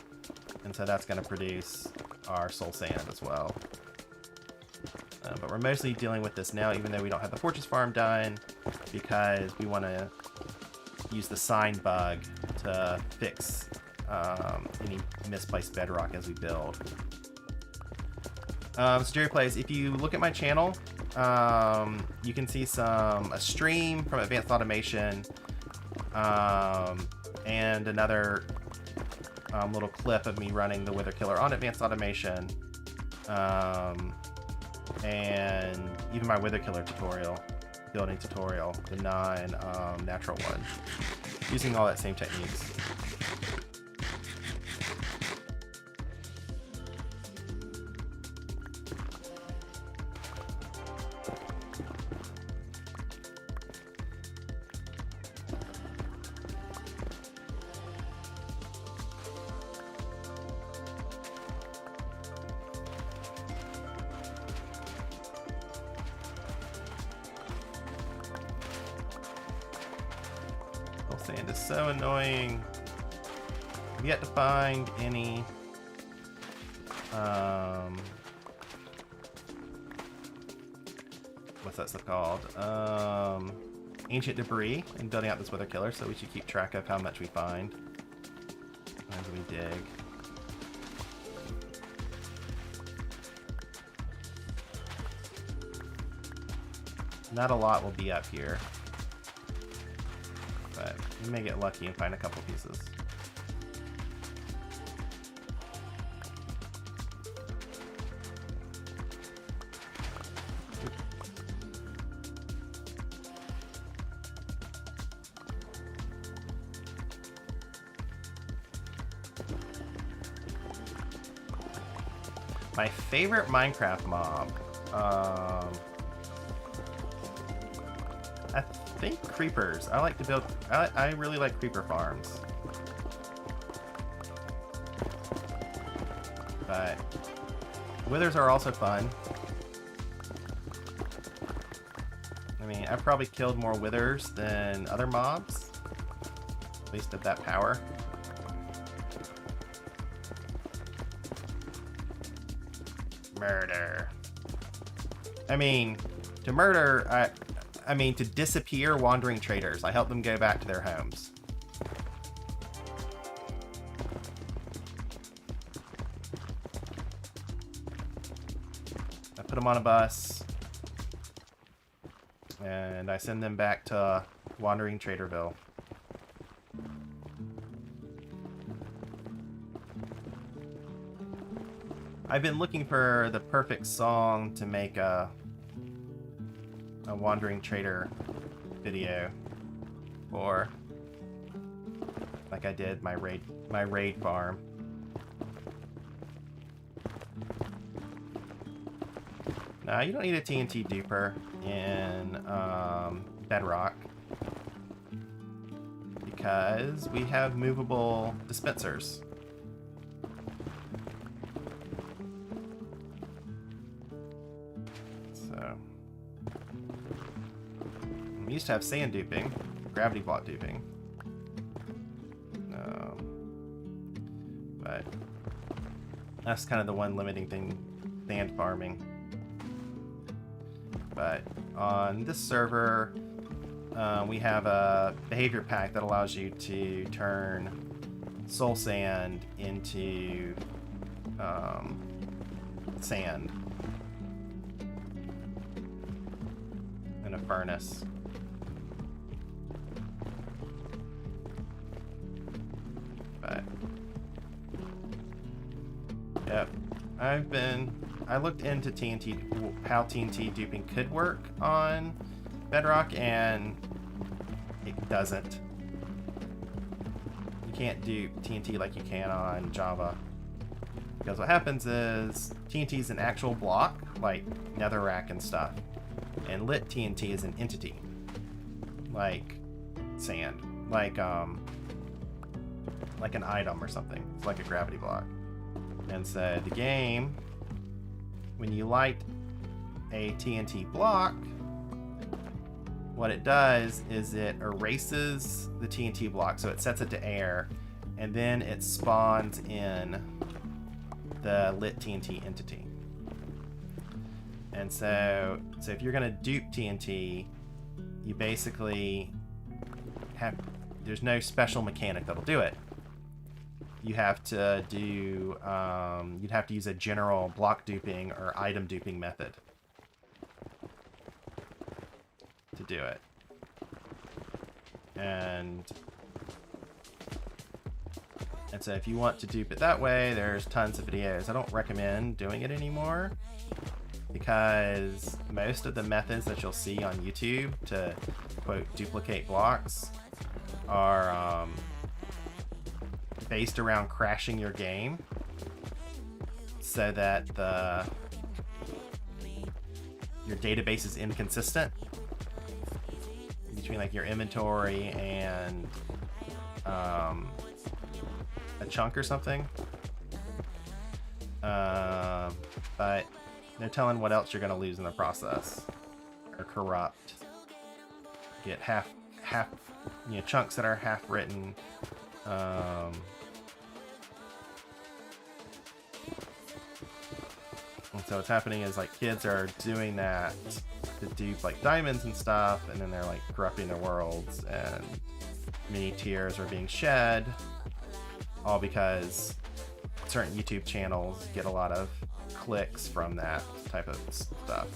and so that's going to produce our soul sand as well. But we're mostly dealing with this now, even though we don't have the fortress farm done, because we want to use the sign bug to fix any misplaced bedrock as we build. So Jerry Plays, if you look at my channel, you can see a stream from Advanced Automation, and another little clip of me running the Wither Killer on Advanced Automation, and even my Wither Killer tutorial, building tutorial, the non-natural one, using all that same techniques. Sand is so annoying. I've yet to find any what's that stuff called? Ancient debris in building out this wither killer, so we should keep track of how much we find as we dig. Not a lot will be up here, but we may get lucky and find a couple pieces. My favorite Minecraft mob, I think creepers. I like to build, I really like creeper farms. But withers are also fun. I mean, I've probably killed more withers than other mobs, at least of that power. Murder. I mean, to murder, I mean to disappear wandering traders. I help them go back to their homes. I put them on a bus, and I send them back to wandering Traderville. I've been looking for the perfect song to make a wandering trader video for, like I did my raid farm. Now you don't need a TNT duper in Bedrock because we have movable dispensers. We used to have sand duping, gravity block duping. But that's kind of the one limiting thing, sand farming. But on this server, we have a behavior pack that allows you to turn soul sand into sand in a furnace. But yep, I looked into TNT, how TNT duping could work on Bedrock, and it doesn't. You can't dupe TNT like you can on Java. Because what happens is TNT is an actual block, like netherrack and stuff. And lit TNT is an entity. Like sand. Like an item or something. It's like a gravity block. And so the game, when you light a TNT block, what it does is it erases the TNT block, so it sets it to air, and then it spawns in the lit TNT entity. And so if you're gonna dupe TNT, you basically have, there's no special mechanic that'll do it. You have to do, you'd have to use a general block duping or item duping method to do it. And so if you want to dupe it that way, there's tons of videos. I don't recommend doing it anymore because most of the methods that you'll see on YouTube to, quote, duplicate blocks are based around crashing your game so that your database is inconsistent between like your inventory and a chunk or something. But no telling what else you're going to lose in the process. Or corrupt. Get half chunks that are half written. And so what's happening is like kids are doing that to dupe like diamonds and stuff, and then they're like corrupting their worlds, and many tears are being shed, all because certain YouTube channels get a lot of clicks from that type of stuff.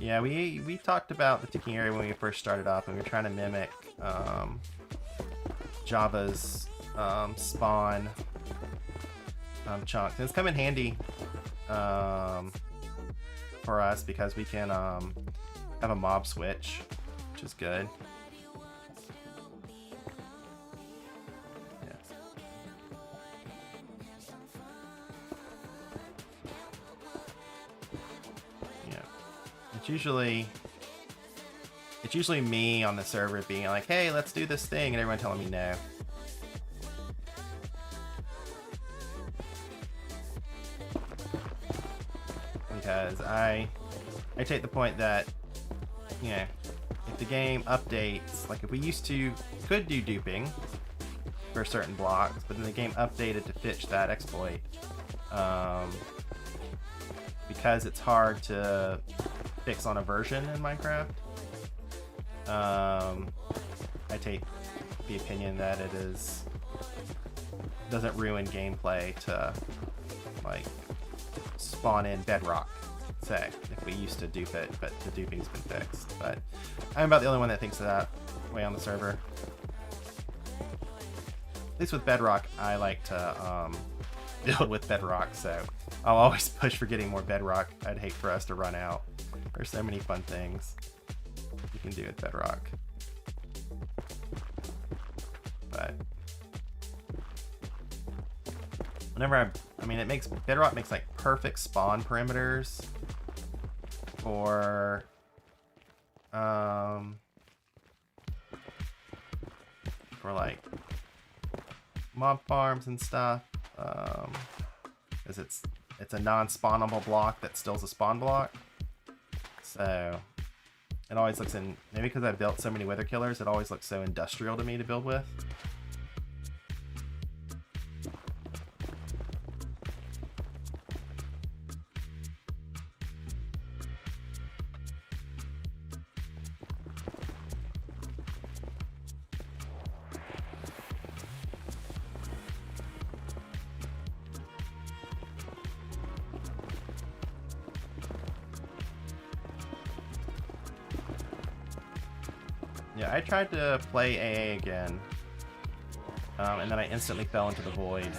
Yeah, we talked about the ticking area when we first started off, and we were trying to mimic Java's spawn chunks. And it's come in handy for us because we can have a mob switch, which is good. It's usually me on the server being like, hey, let's do this thing, and everyone telling me no. Because I take the point that, if the game updates, like if we could do duping for certain blocks, but then the game updated to fix that exploit, because it's hard to fix on a version in Minecraft. I take the opinion that doesn't ruin gameplay to like spawn in bedrock, say, if we used to dupe it, but the duping's been fixed. But I'm about the only one that thinks of that way on the server. At least with bedrock, I like to build with bedrock, so I'll always push for getting more bedrock. I'd hate for us to run out. There's so many fun things you can do with bedrock. But whenever bedrock makes like perfect spawn perimeters for like mob farms and stuff, because it's a non-spawnable block that still's a spawn block. So it always looks maybe because I built so many wither killers, it always looks so industrial to me to build with. Yeah, I tried to play AA again and then I instantly fell into the void.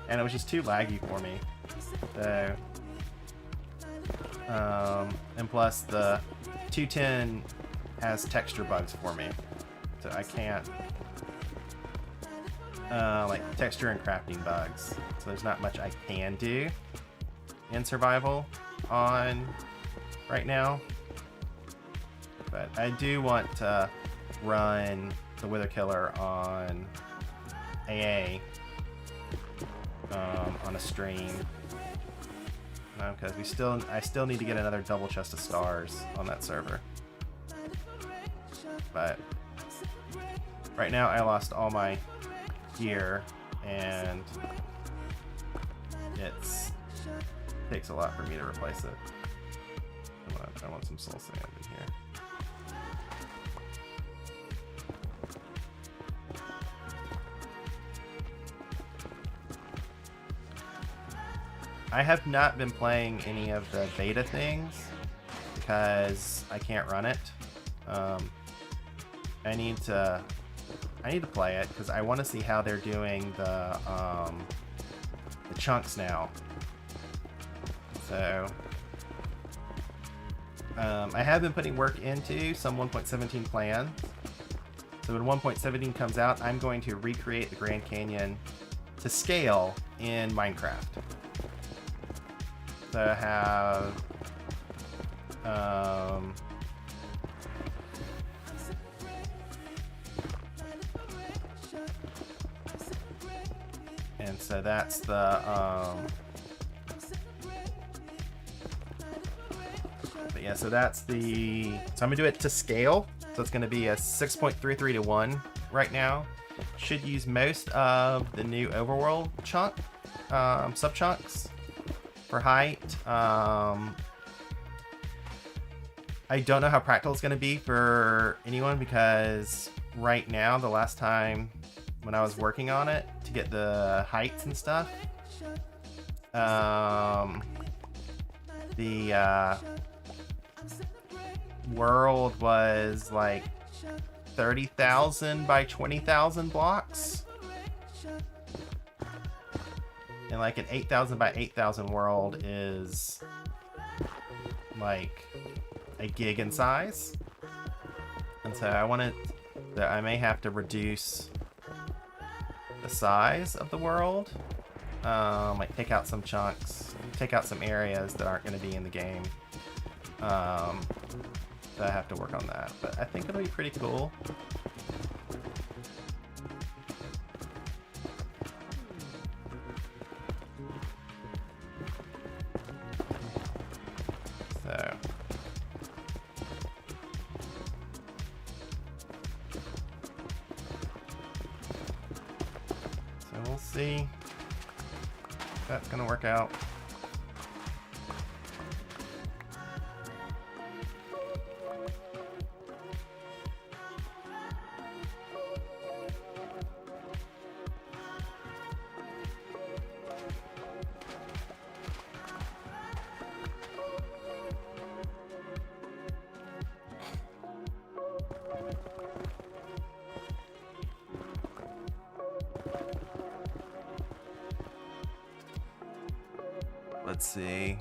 And it was just too laggy for me. So, and plus the 210 has texture bugs for me, so I can't like texture and crafting bugs. So there's not much I can do in survival on right now. But I do want to run the Wither Killer on AA on a stream, because I still need to get another double chest of stars on that server. But right now I lost all my gear, and it takes a lot for me to replace it. I want some soul sand in here. I have not been playing any of the beta things because I can't run it. I need to play it because I want to see how they're doing the chunks now. So I have been putting work into some 1.17 plans. So when 1.17 comes out, I'm going to recreate the Grand Canyon to scale in Minecraft. So I have and so that's the but yeah, so that's the, so I'm gonna do it to scale. So it's gonna be a 6.33 to 1 right now. Should use most of the new overworld chunk sub chunks for height. I don't know how practical it's going to be for anyone, because right now, the last time when I was working on it to get the heights and stuff, the world was like 30,000 by 20,000 blocks. And like an 8,000 by 8,000 world is like a gig in size. And so I wanted that I may have to reduce the size of the world. Like take out some chunks, take out some areas that aren't going to be in the game. So I have to work on that. But I think it'll be pretty cool. See if that's gonna work out. Let's see.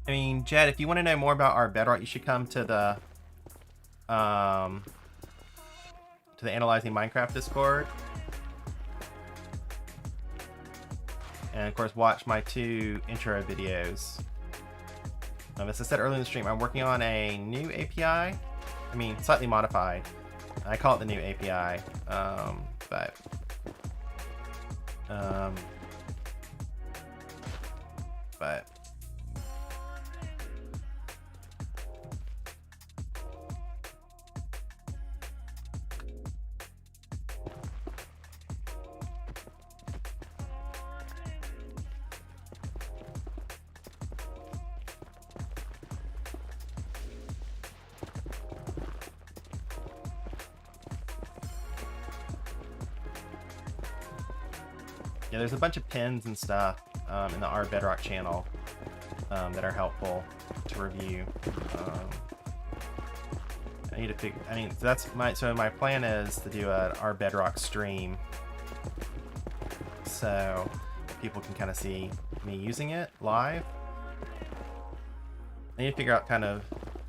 I mean, Jed, if you want to know more about our bedrock, you should come to the Analyzing Minecraft Discord. And of course, watch my 2 intro videos. As I said earlier in the stream, I'm working on a new API. I mean, slightly modified. I call it the new API. But Yeah, there's a bunch of pins and stuff in the R Bedrock channel that are helpful to review. I need to figure. I mean, so my plan is to do an R Bedrock stream, so people can kind of see me using it live. I need to figure out kind of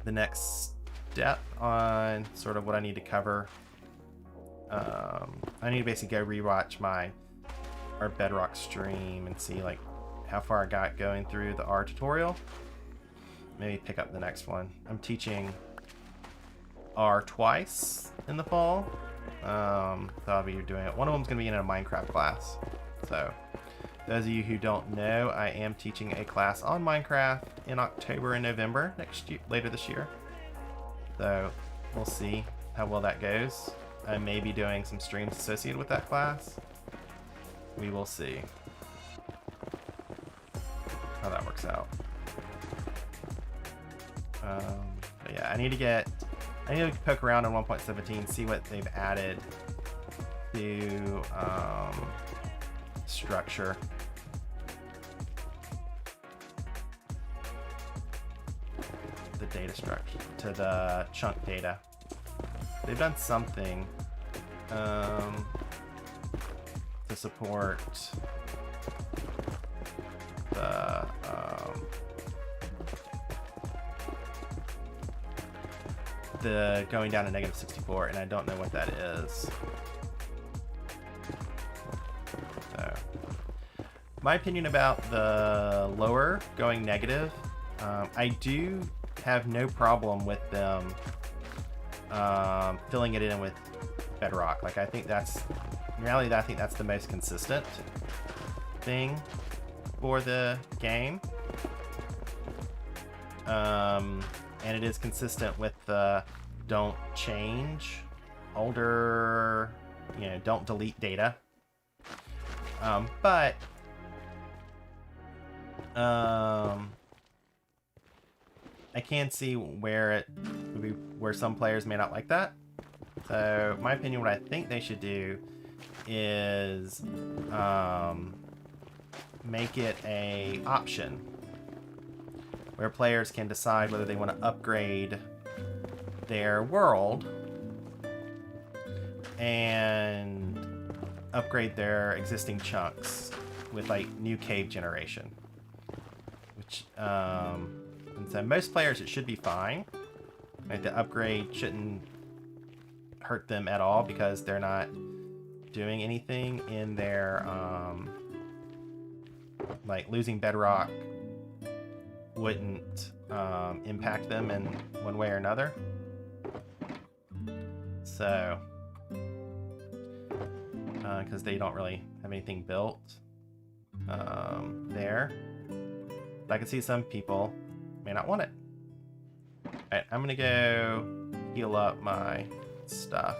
the next step on sort of what I need to cover. I need to basically go rewatch my R Bedrock stream and see like how far I got going through the R tutorial. Maybe pick up the next one. I'm teaching R twice in the fall. So I'll be doing it. One of them's gonna be in a Minecraft class. So those of you who don't know, I am teaching a class on Minecraft in October and November later this year. So we'll see how well that goes. I may be doing some streams associated with that class. We will see how that works out. But yeah, I need to poke around on 1.17, see what they've added to structure. The data structure, to the chunk data. They've done something to support the going down to -64, and I don't know what that is. So, my opinion about the lower going negative, I do have no problem with them filling it in with Bedrock. Like, I think that's, in reality, I think that's the most consistent thing for the game. And it is consistent with the don't change older, don't delete data. But I can see where some players may not like that. So my opinion, what I think they should do is make it a option where players can decide whether they want to upgrade their world and upgrade their existing chunks with like new cave generation. Which and so most players it should be fine. Like the upgrade shouldn't hurt them at all because they're not doing anything in their like losing bedrock wouldn't impact them in one way or another. So because they don't really have anything built there. But I can see some people may not want it. Alright, I'm gonna go heal up my stuff.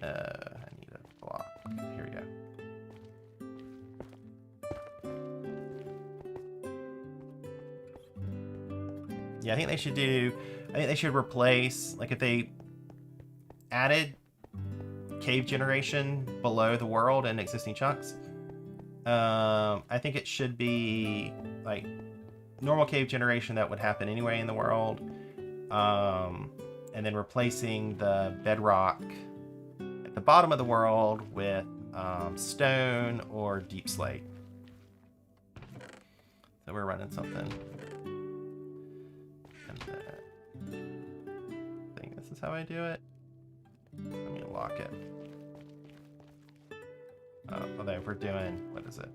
I need a block. Here we go. Yeah, I think they should replace, like if they added cave generation below the world and existing chunks, I think it should be like normal cave generation that would happen anyway in the world, and then replacing the bedrock at the bottom of the world with stone or deep slate. So we're running something. And I think this is how I do it. Let me lock it. Although we're doing, what is it?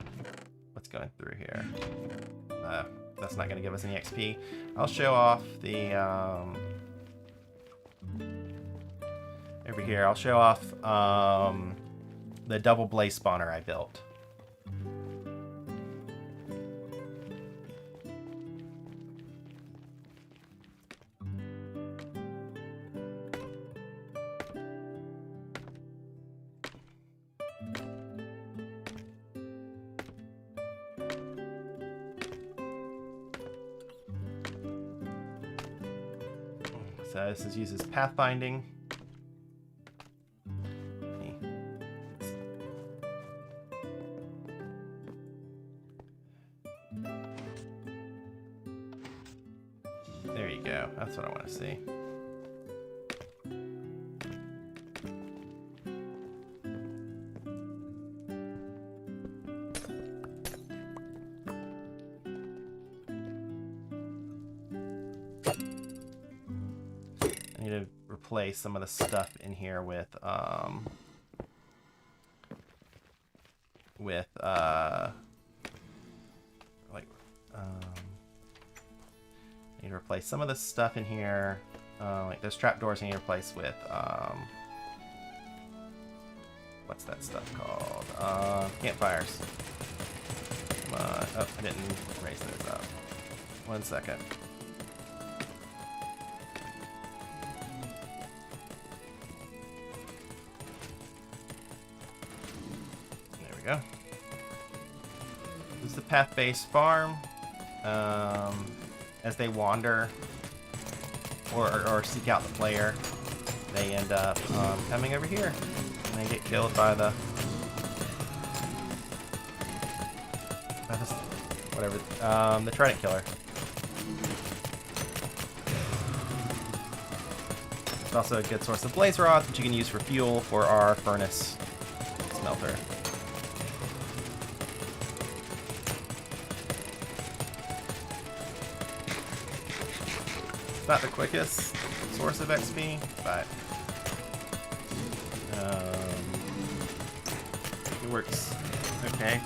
What's going through here? That's not going to give us any XP. I'll show off the over here. I'll show off the double blaze spawner I built. So this uses pathfinding. There you go. That's what I want to see. I need to replace some of the stuff in here with I need to replace some of the stuff in here. Like those trapdoors I need to replace with what's that stuff called? Campfires. Come on. Oh, I didn't raise those up. 1 second. There we go. This is the path-based farm. As they wander or seek out the player, they end up coming over here and they get killed by the the trident killer. It's also a good source of blaze rods, which you can use for fuel for our furnace smelter. Not the quickest source of XP, but it works okay.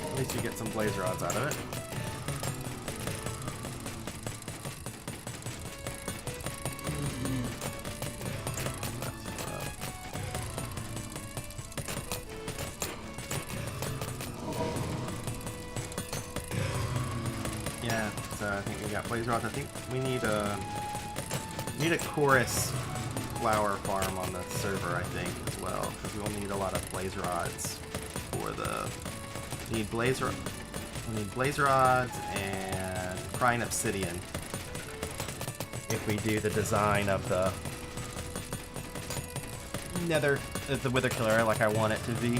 At least you get some blaze rods out of it. Yeah, so I think we got blaze rods. I think we need a chorus flower farm on the server, I think, as well, because we'll need a lot of blaze rods for the. We need blaze rods and crying obsidian if we do the design of the nether, the wither killer like I want it to be.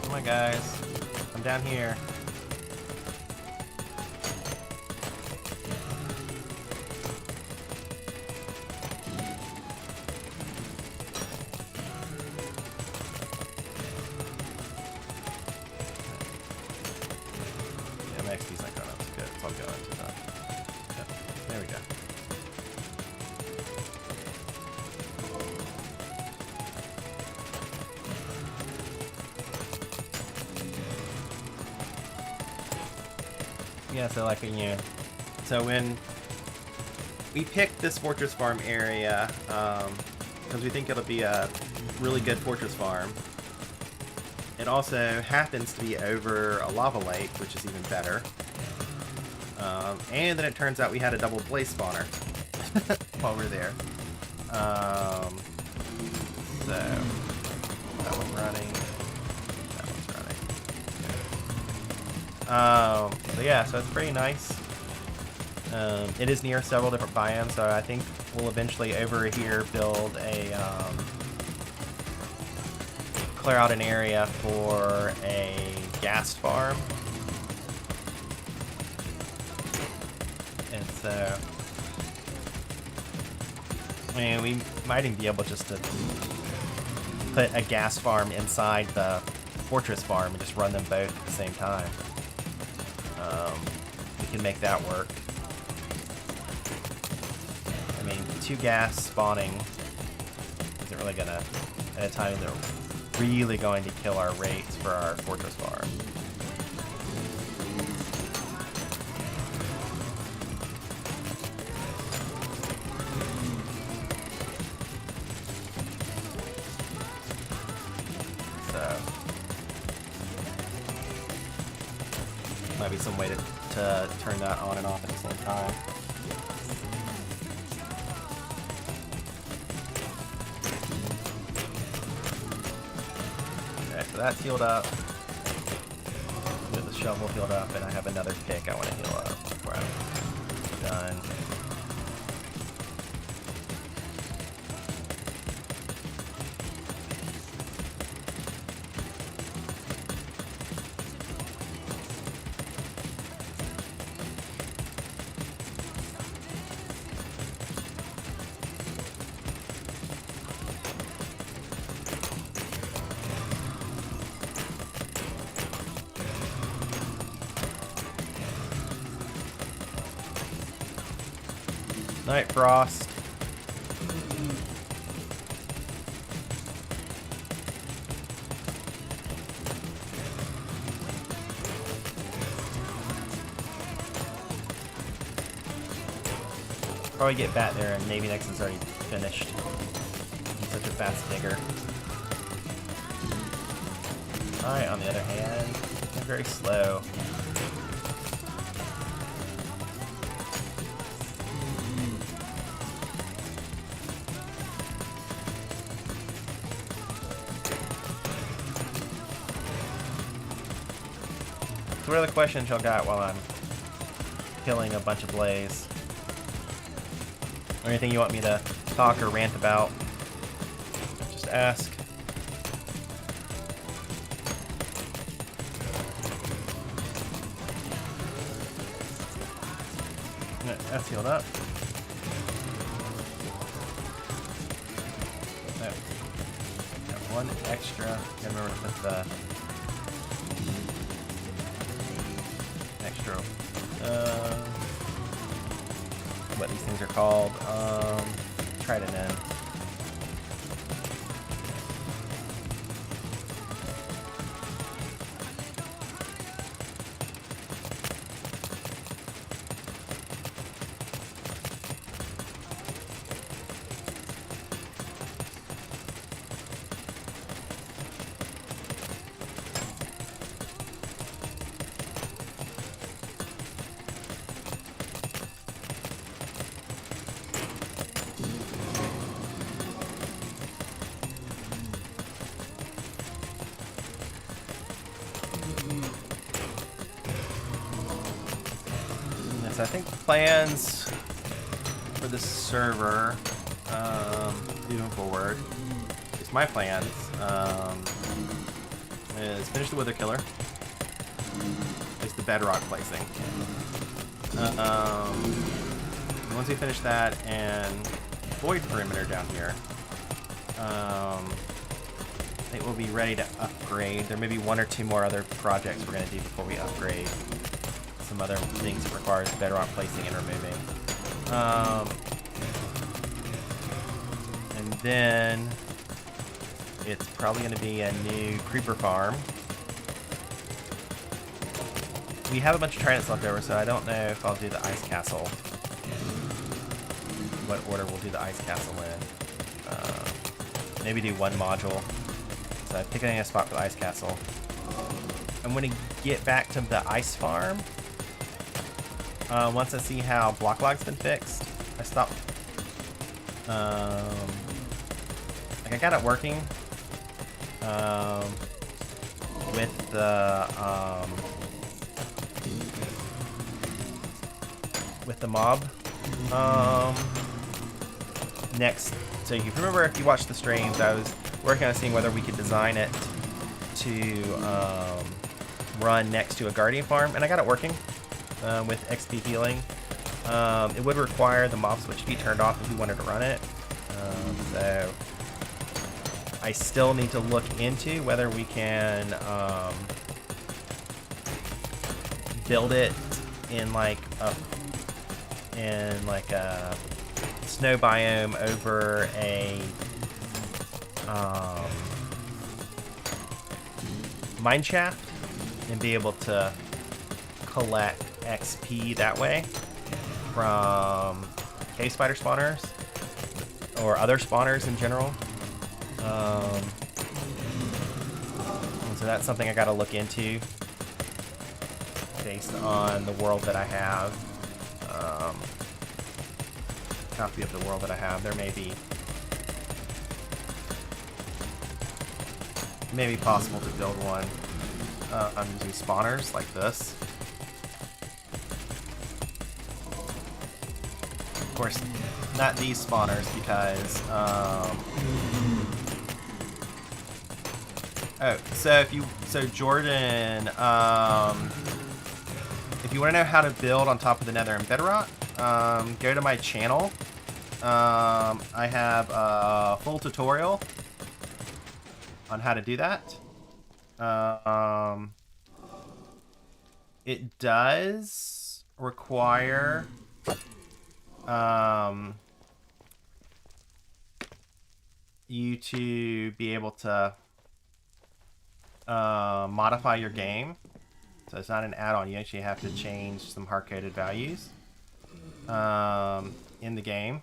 Come on, guys, I'm down here. Yeah, so like, so when we picked this fortress farm area, because we think it'll be a really good fortress farm, it also happens to be over a lava lake, which is even better. And then it turns out we had a double blaze spawner while we were there. So that one's running. So yeah, so it's pretty nice. It is near several different biomes, so I think we'll eventually over here build a clear out an area for a ghast farm. And so, I mean, we might even be able just to put a ghast farm inside the fortress farm and just run them both at the same time. We can make that work. I mean, 2 ghast spawning isn't really gonna, at a time they're really going to kill our rates for our fortress farm. Might be some way to turn that on and off at the same time. Okay, so that's healed up. Get the shovel healed up, and I have another pick I want to heal up before I'm done. Night Frost. Probably get back there and maybe next is already finished. He's such a fast digger. I, on the other hand, am very slow. So what are the questions y'all got while I'm killing a bunch of blaze? Or anything you want me to talk or rant about? Just ask. That's healed up. Got one extra. Gotta remember to put the extra, what these things are called, trident in. I think plans for this server, moving forward, it's my plans, is finish the Wither Killer, is the bedrock placing. Once we finish that and void perimeter down here, I think we'll be ready to upgrade. There may be one or two more other projects we're going to do before we upgrade. Some other things that requires bedrock placing and removing. And then it's probably going to be a new creeper farm. We have a bunch of tridents left over, so I don't know if I'll do the ice castle. What order we'll do the ice castle in. Maybe do one module. So I'm picking a spot for the ice castle. I'm going to get back to the ice farm. Once I see how block log's been fixed, I stopped. Like I got it working with the mob next. So you remember if you watched the streams, I was working on seeing whether we could design it to run next to a guardian farm, and I got it working. With XP healing. It would require the mob switch to be turned off if we wanted to run it. So I still need to look into whether we can build it in like a snow biome over a mine shaft and be able to collect XP that way from cave spider spawners or other spawners in general. So that's something I gotta look into. based on the world that I have. Copy of the world that I have. There may be possible to build one. I'm using spawners like this. Of course, not these spawners because so Jordan, if you want to know how to build on top of the Nether and Bedrock, go to my channel. I have a full tutorial on how to do that. It does require you to be able to modify your game. So it's not an add-on. You actually have to change some hard-coded values in the game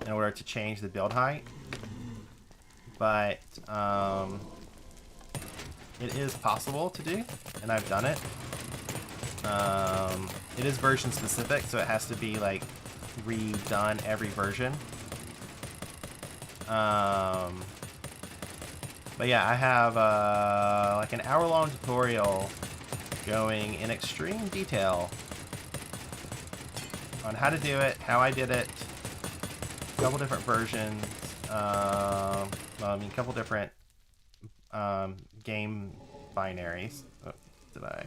in order to change the build height. But it is possible to do, and I've done it. It is version specific, so it has to be like redone every version. But yeah, I have like an hour-long tutorial going in extreme detail on how to do it, how I did it, a couple different versions, well, I mean, a couple different game binaries. Oh, did I?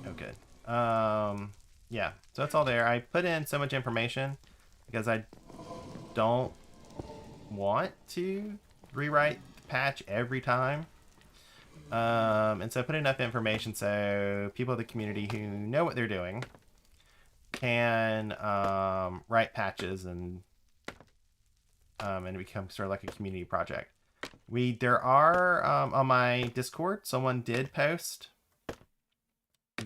Oh, good. Yeah, so that's all there. I put in so much information because I don't want to rewrite the patch every time. And so I put enough information so people of the community who know what they're doing can write patches and it becomes sort of like a community project. There are on my Discord, someone did post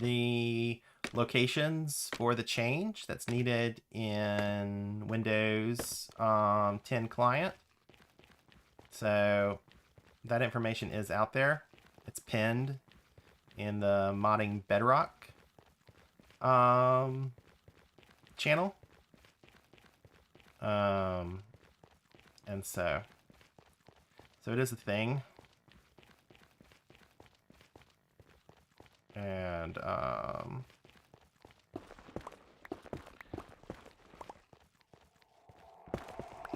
the locations for the change that's needed in Windows 10 client. So that information is out there. It's pinned in the Modding Bedrock channel. And so it is a thing. And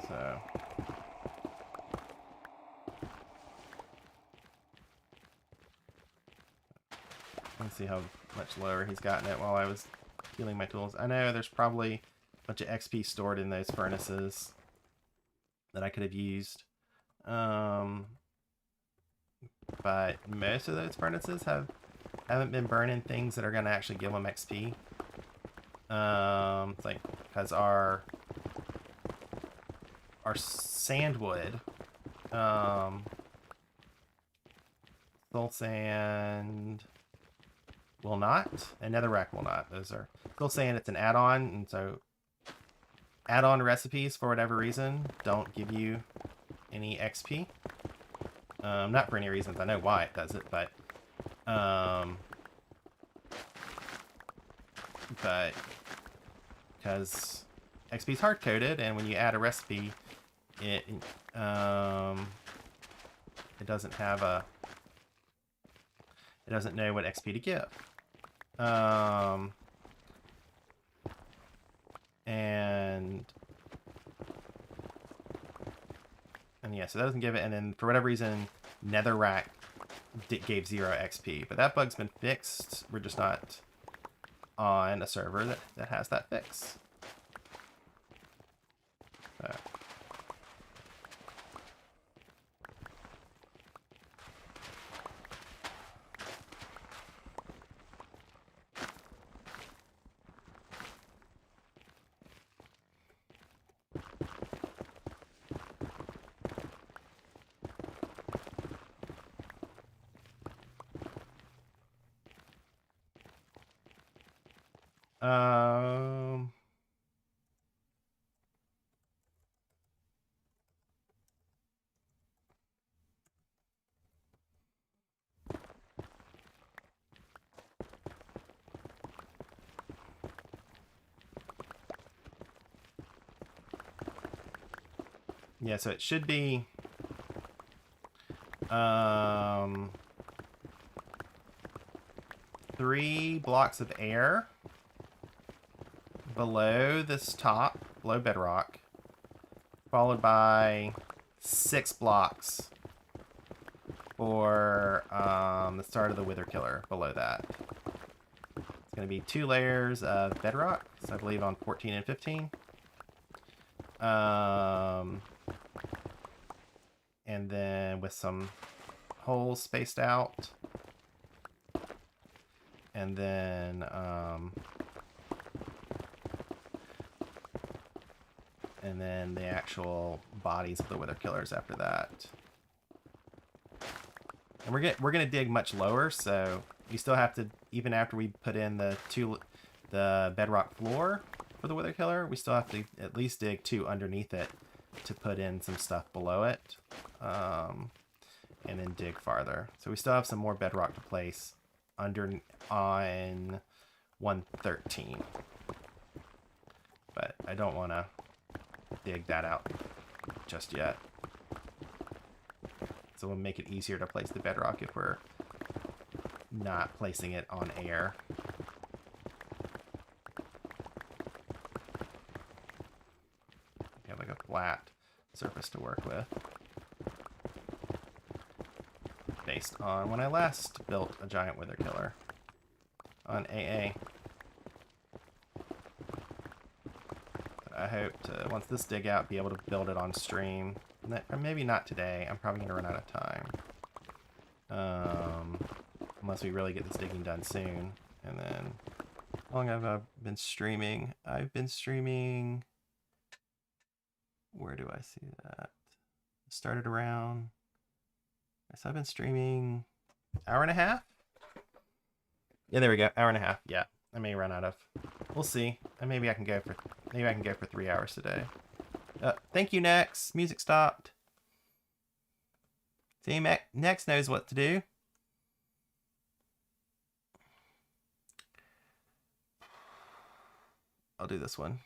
so let's see how much lower he's gotten it while I was healing my tools. I know there's probably a bunch of XP stored in those furnaces that I could have used. But most of those furnaces haven't been burning things that are going to actually give them XP. It's like, because our sandwood, soul sand will not, and netherrack will not. Those are still saying it's an add-on, and so add-on recipes for whatever reason don't give you any XP. Not for any reasons. I know why it does it, but because XP is hard-coded, and when you add a recipe, it doesn't have it doesn't know what XP to give. And yeah, so that doesn't give it, and then for whatever reason, netherrack gave 0 XP, but that bug's been fixed. We're just not on a server that has that fix. So. Yeah, so it should be 3 blocks of air below this top, below bedrock, followed by 6 blocks for the start of the Wither Killer below that. It's going to be 2 layers of bedrock, so I believe on 14 and 15. And then with some holes spaced out. And then the actual bodies of the Wither Killers after that. And we're gonna dig much lower, so we still have to, even after we put in the bedrock floor for the Wither Killer, we still have to at least dig 2 underneath it to put in some stuff below it, and then dig farther. So we still have some more bedrock to place on 113, but I don't want to dig that out just yet. So we'll make it easier to place the bedrock if we're not placing it on air. We have like a flat surface to work with, based on when I last built a giant Wither Killer on AA. I hope to, once this dig out, be able to build it on stream. Or maybe not today. I'm probably going to run out of time. Unless we really get this digging done soon. And then, how long have I been streaming? I've been streaming... Where do I see that? Started around... So I've been streaming... hour and a half? Yeah, there we go. Hour and a half. Yeah, I may run out of... We'll see. And maybe I can go for 3 hours today. Thank you, Nex. Music stopped. See, Nex knows what to do. I'll do this one.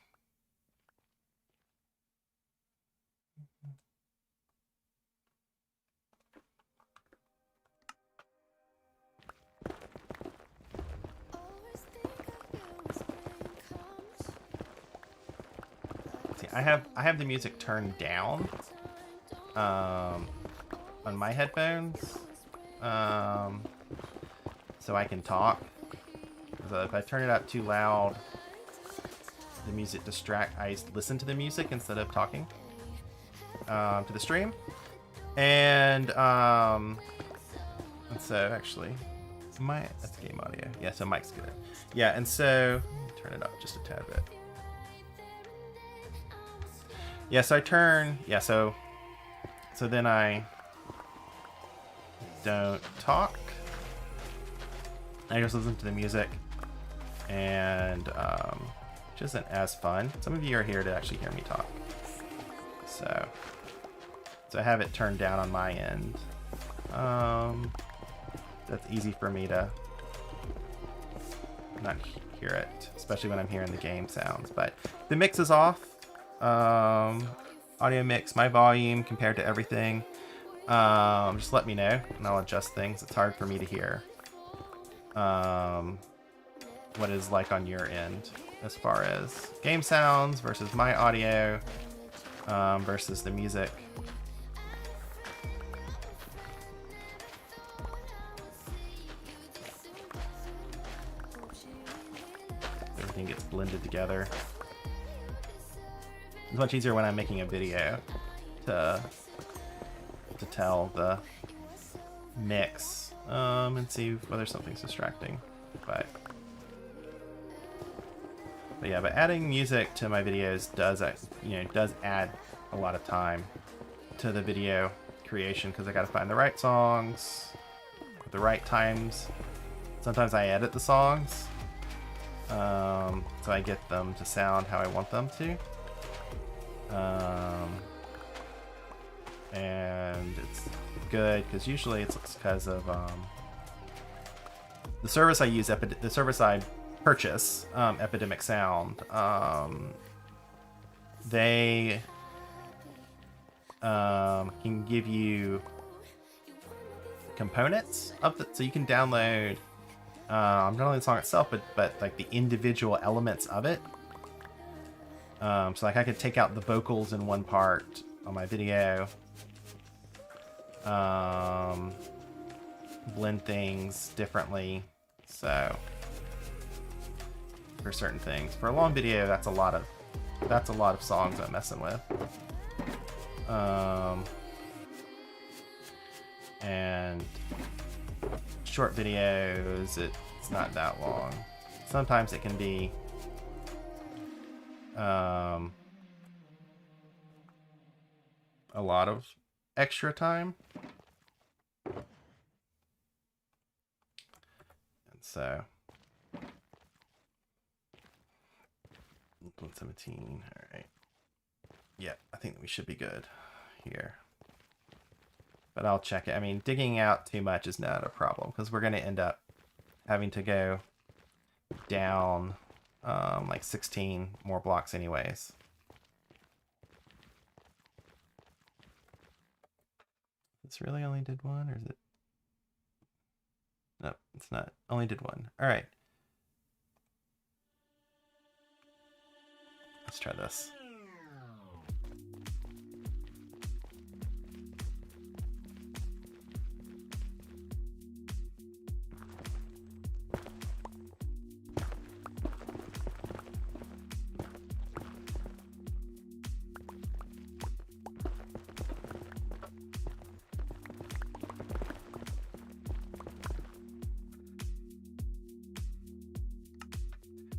I have the music turned down on my headphones, so I can talk. So if I turn it up too loud, the music I listen to the music instead of talking to the stream, and so actually, that's game audio. Yeah, so mic's good. Yeah, and so turn it up just a tad bit. Yeah, so so then I don't talk. I just listen to the music, and which isn't as fun. Some of you are here to actually hear me talk. So I have it turned down on my end. That's easy for me to not hear it, especially when I'm hearing the game sounds. But the mix is off. Audio mix, my volume compared to everything. Just let me know and I'll adjust things. It's hard for me to hear what is like on your end as far as game sounds versus my audio versus the music. Everything gets blended together. It's much easier when I'm making a video to tell the mix and see whether something's distracting. But yeah, but adding music to my videos does add a lot of time to the video creation, because I got to find the right songs at the right times. Sometimes I edit the songs so I get them to sound how I want them to. And it's good because usually it's because of the service I use, the service I purchase, Epidemic Sound. They can give you components of the, so you can download not only the song itself, but like the individual elements of it. So like I could take out the vocals in one part on my video, blend things differently. So for certain things, for a long video, that's a lot of songs I'm messing with. And short videos, it's not that long. Sometimes it can be a lot of extra time. And so 117. All right. Yeah, I think we should be good here. But I'll check it. I mean, digging out too much is not a problem because we're going to end up having to go down like 16 more blocks anyways. This really only did one, or is it? No, it's not. Only did one. All right. Let's try this.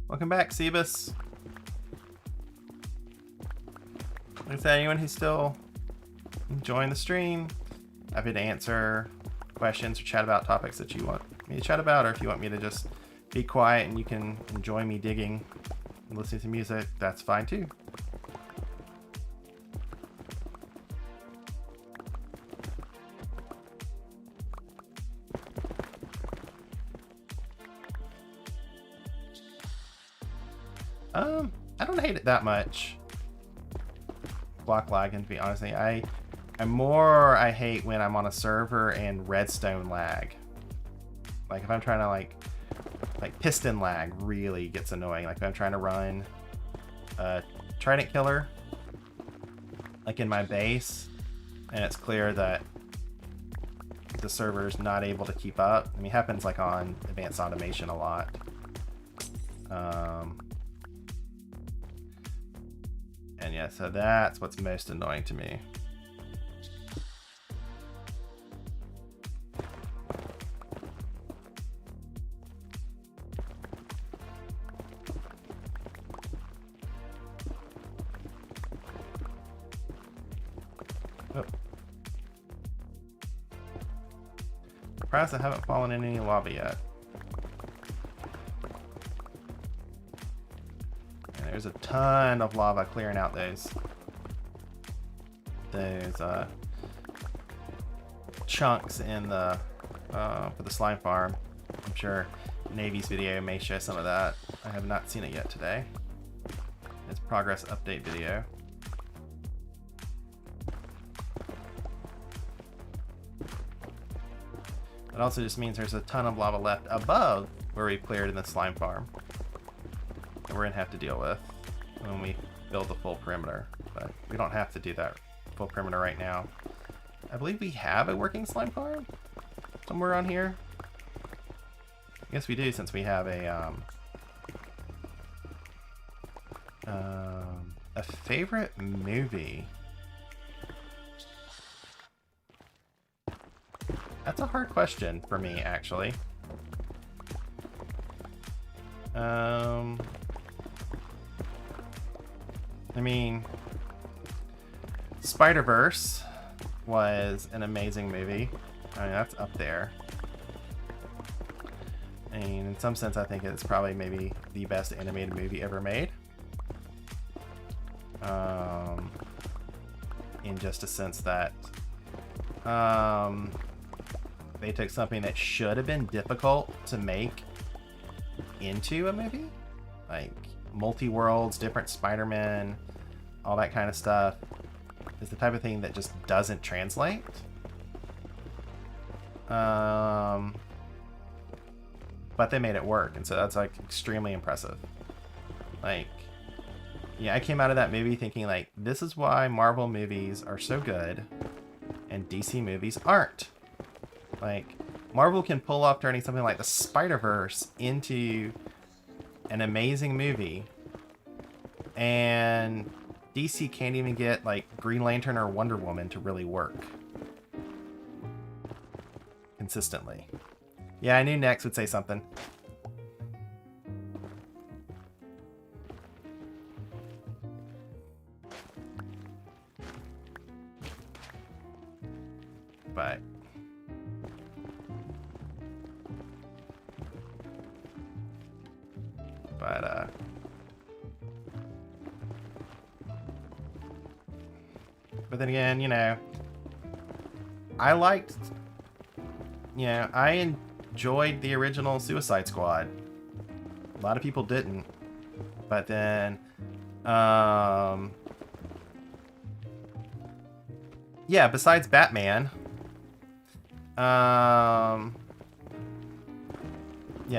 Welcome back, Sebus. Like I said, anyone who's still enjoying the stream, happy to answer questions or chat about topics that you want me to chat about, or if you want me to just be quiet and you can enjoy me digging and listening to music, that's fine too. I don't hate it that much. Block lagging, to be honest. I hate when I'm on a server and redstone lag. Like if I'm trying to like piston lag really gets annoying. Like if I'm trying to run a trident killer like in my base and it's clear that the server's not able to keep up. I mean, it happens like on advanced automation a lot. And yeah, so that's what's most annoying to me. Oh. Surprised I haven't fallen in any lava yet. There's a ton of lava clearing out those chunks in the for the slime farm. I'm sure Navy's video may show some of that. I have not seen it yet today. It's progress update video. It also just means there's a ton of lava left above where we cleared in the slime farm that we're gonna have to deal with when we build the full perimeter, but we don't have to do that full perimeter right now. I believe we have a working slime farm somewhere on here. I guess we do, since we have a favorite movie. That's a hard question for me, actually. I mean, Spider-Verse was an amazing movie. I mean, that's up there. I mean, in some sense, I think it's probably maybe the best animated movie ever made. In just a sense that they took something that should have been difficult to make into a movie, like multi-worlds, different Spider-Man, all that kind of stuff, is the type of thing that just doesn't translate. But they made it work, and so that's like extremely impressive. Like, yeah, I came out of that movie thinking like, this is why Marvel movies are so good and DC movies aren't. Like, Marvel can pull off turning something like the Spider-Verse into an amazing movie, and DC can't even get like Green Lantern or Wonder Woman to really work consistently. Yeah, I knew Nex would say something. But then again, you know, I enjoyed the original Suicide Squad. A lot of people didn't. But then, yeah, besides Batman, yeah,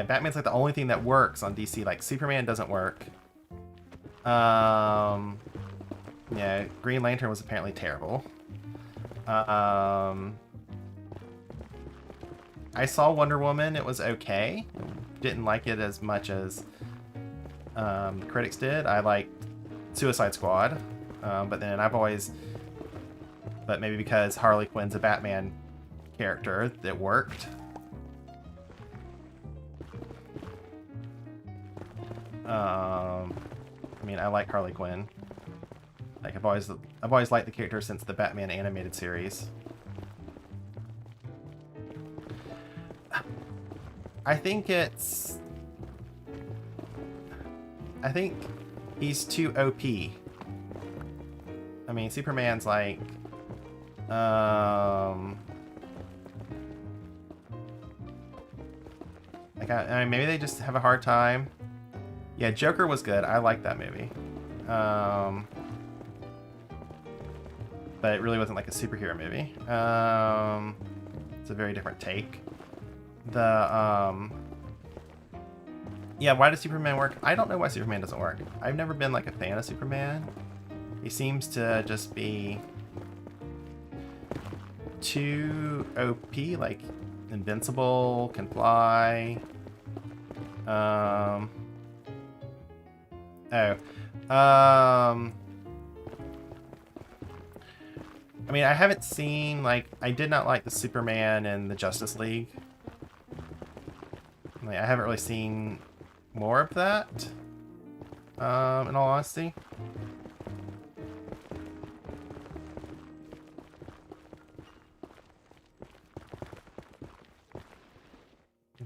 Batman's like the only thing that works on DC. Like, Superman doesn't work. Yeah, Green Lantern was apparently terrible. I saw Wonder Woman. It was okay. Didn't like it as much as the critics did. I liked Suicide Squad. But then but maybe because Harley Quinn's a Batman character, that worked. I mean, I like Harley Quinn. Like, I've always liked the character since the Batman animated series. I think he's too OP. I mean, Superman's like, I mean, maybe they just have a hard time. Yeah, Joker was good. I liked that movie. But it really wasn't like a superhero movie. It's a very different take. Yeah, why does Superman work? I don't know why Superman doesn't work. I've never been like a fan of Superman. He seems to just be too OP, like invincible, can fly. I mean, I haven't seen, like, I did not like the Superman in the Justice League. Like, I haven't really seen more of that, in all honesty.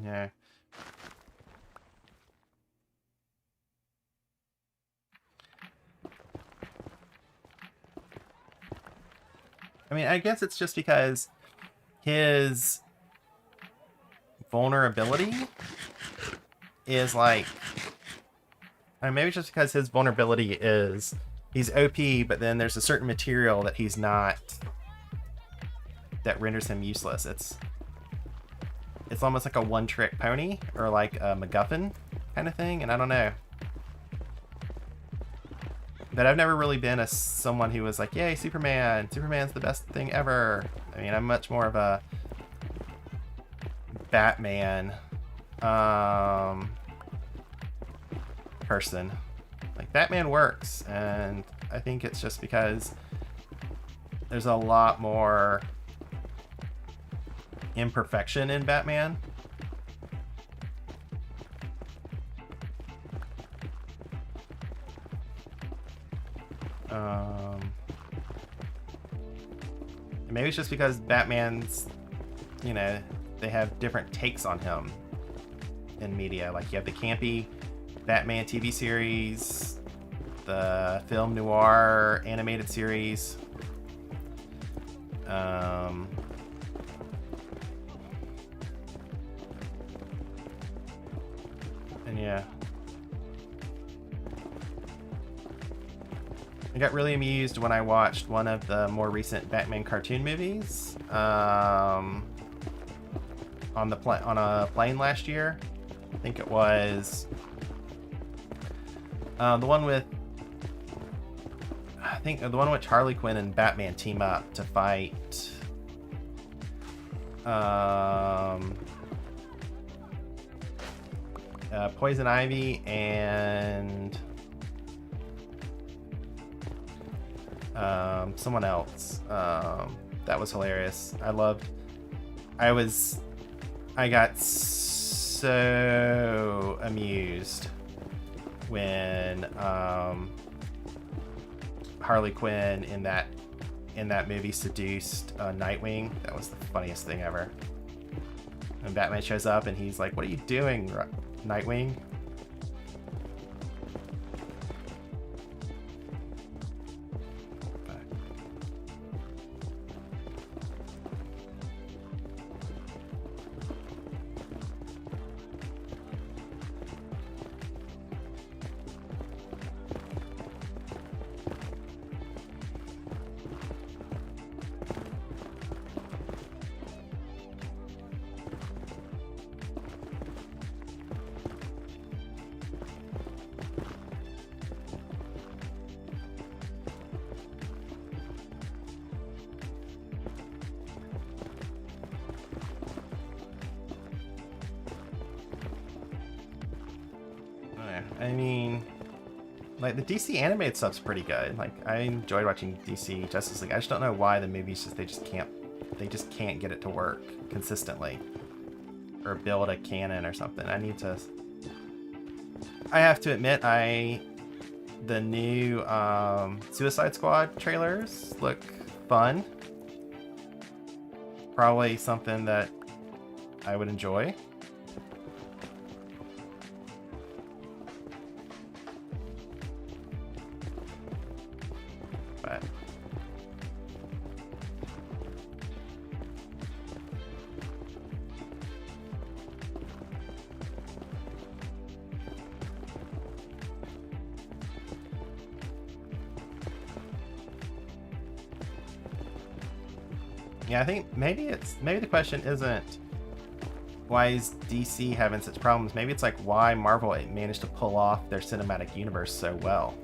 Yeah. I mean, I guess it's just because his vulnerability is like... I mean, maybe it's just because his vulnerability is... He's OP, but then there's a certain material that he's not... that renders him useless. It's almost like a one-trick pony, or like a MacGuffin kind of thing, and I don't know. But I've never really been someone who was like, yay, Superman! Superman's the best thing ever! I mean, I'm much more of a Batman person. Like, Batman works, and I think it's just because there's a lot more imperfection in Batman. Maybe it's just because Batman's, you know, they have different takes on him in media. Like, you have the campy Batman TV series, the film noir animated series. And yeah. I got really amused when I watched one of the more recent Batman cartoon movies on a plane last year. I think it was the one with Harley Quinn and Batman team up to fight Poison Ivy and someone else. That was hilarious. I got so amused when Harley Quinn in that movie seduced Nightwing. That was the funniest thing ever. And Batman shows up and he's like, "What are you doing, Nightwing?" I mean, like, the DC animated stuff's pretty good. Like, I enjoyed watching DC Justice League. I just don't know why the movies they just can't get it to work consistently or build a canon or something. I have to admit, the new Suicide Squad trailers look fun. Probably something that I would enjoy. But yeah, I think maybe the question isn't why is DC having such problems. Maybe it's like why Marvel managed to pull off their cinematic universe so well.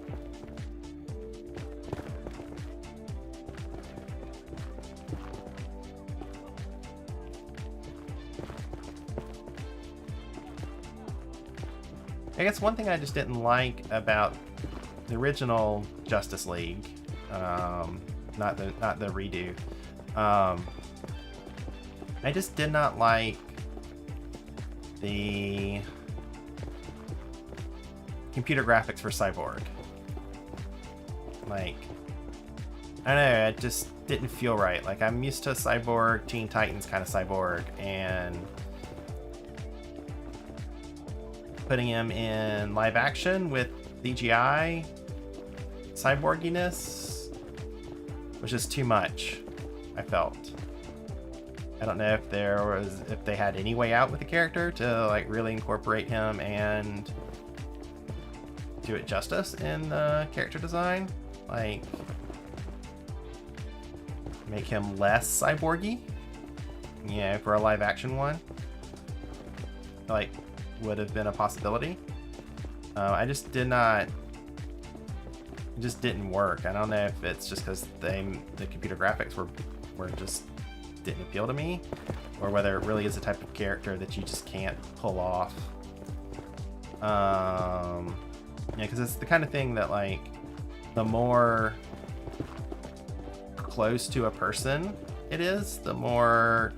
I guess one thing I just didn't like about the original Justice League, not the redo, I just did not like the computer graphics for Cyborg. Like, I don't know, it just didn't feel right. Like, I'm used to Cyborg, Teen Titans kind of Cyborg, and putting him in live action with CGI cyborginess was just too much, I felt. I don't know if they had any way out with the character to like really incorporate him and do it justice in the character design, like make him less cyborgy, yeah, for a live action one. Like, would have been a possibility. I just did not. It just didn't work. I don't know if it's just because the computer graphics were just didn't appeal to me, or whether it really is a type of character that you just can't pull off. Yeah, because it's the kind of thing that, like, the more close to a person it is, the more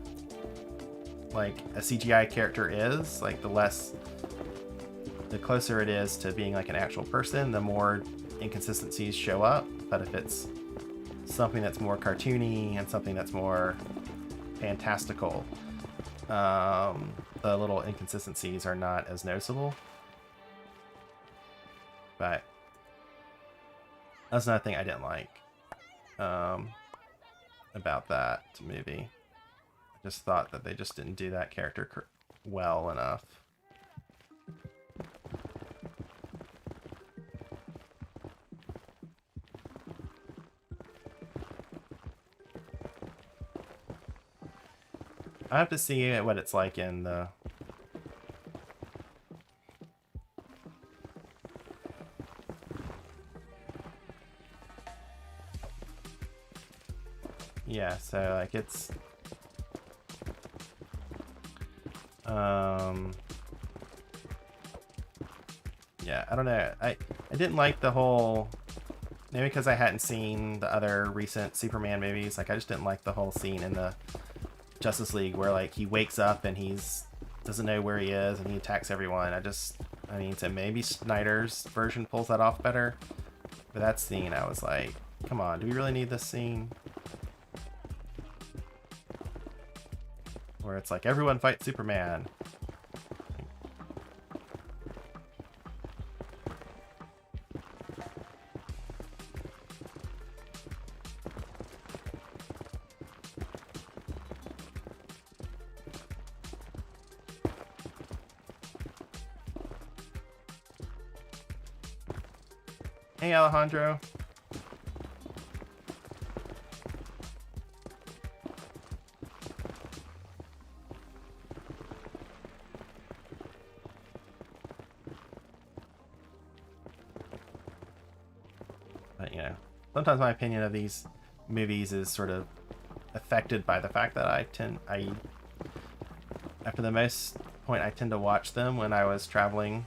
like a CGI character is, like the closer it is to being like an actual person, the more inconsistencies show up. But if it's something that's more cartoony and something that's more fantastical, the little inconsistencies are not as noticeable. But that's another thing I didn't like about that movie. I just thought that they just didn't do that character well enough. I have to see what it's like in the... Yeah, so like it's... Yeah, I don't know. I didn't like the whole... Maybe because I hadn't seen the other recent Superman movies. Like, I just didn't like the whole scene in the Justice League where, like, he wakes up and doesn't know where he is and he attacks everyone. I mean, so maybe Snyder's version pulls that off better. But that scene, I was like, come on, do we really need this scene? Where it's like, everyone fight Superman. Hey, Alejandro. But, you know, sometimes my opinion of these movies is sort of affected by the fact that after the most point, I tend to watch them when I was traveling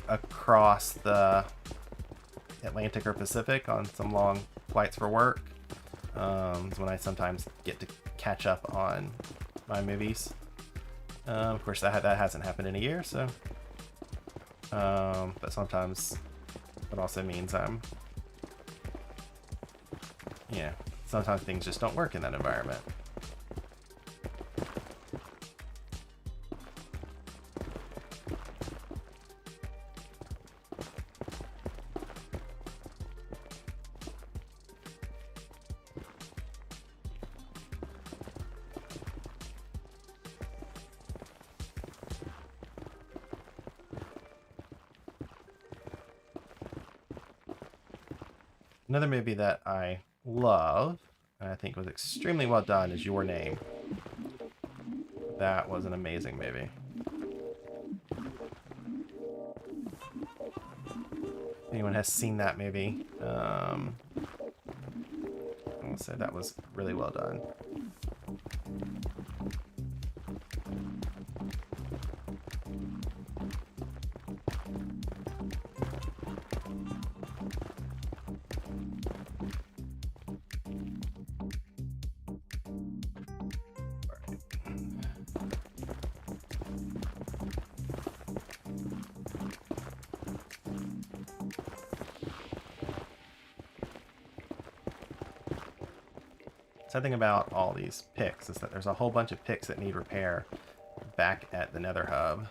across the Atlantic or Pacific on some long flights for work. Is when I sometimes get to catch up on my movies. Of course, that hasn't happened in a year, so. But sometimes it also means sometimes things just don't work in that environment. Another movie that I love, and I think was extremely well done, is Your Name. That was an amazing movie. If anyone has seen that movie, I will say that was really well done. Something about all these picks is that there's a whole bunch of picks that need repair back at the Nether Hub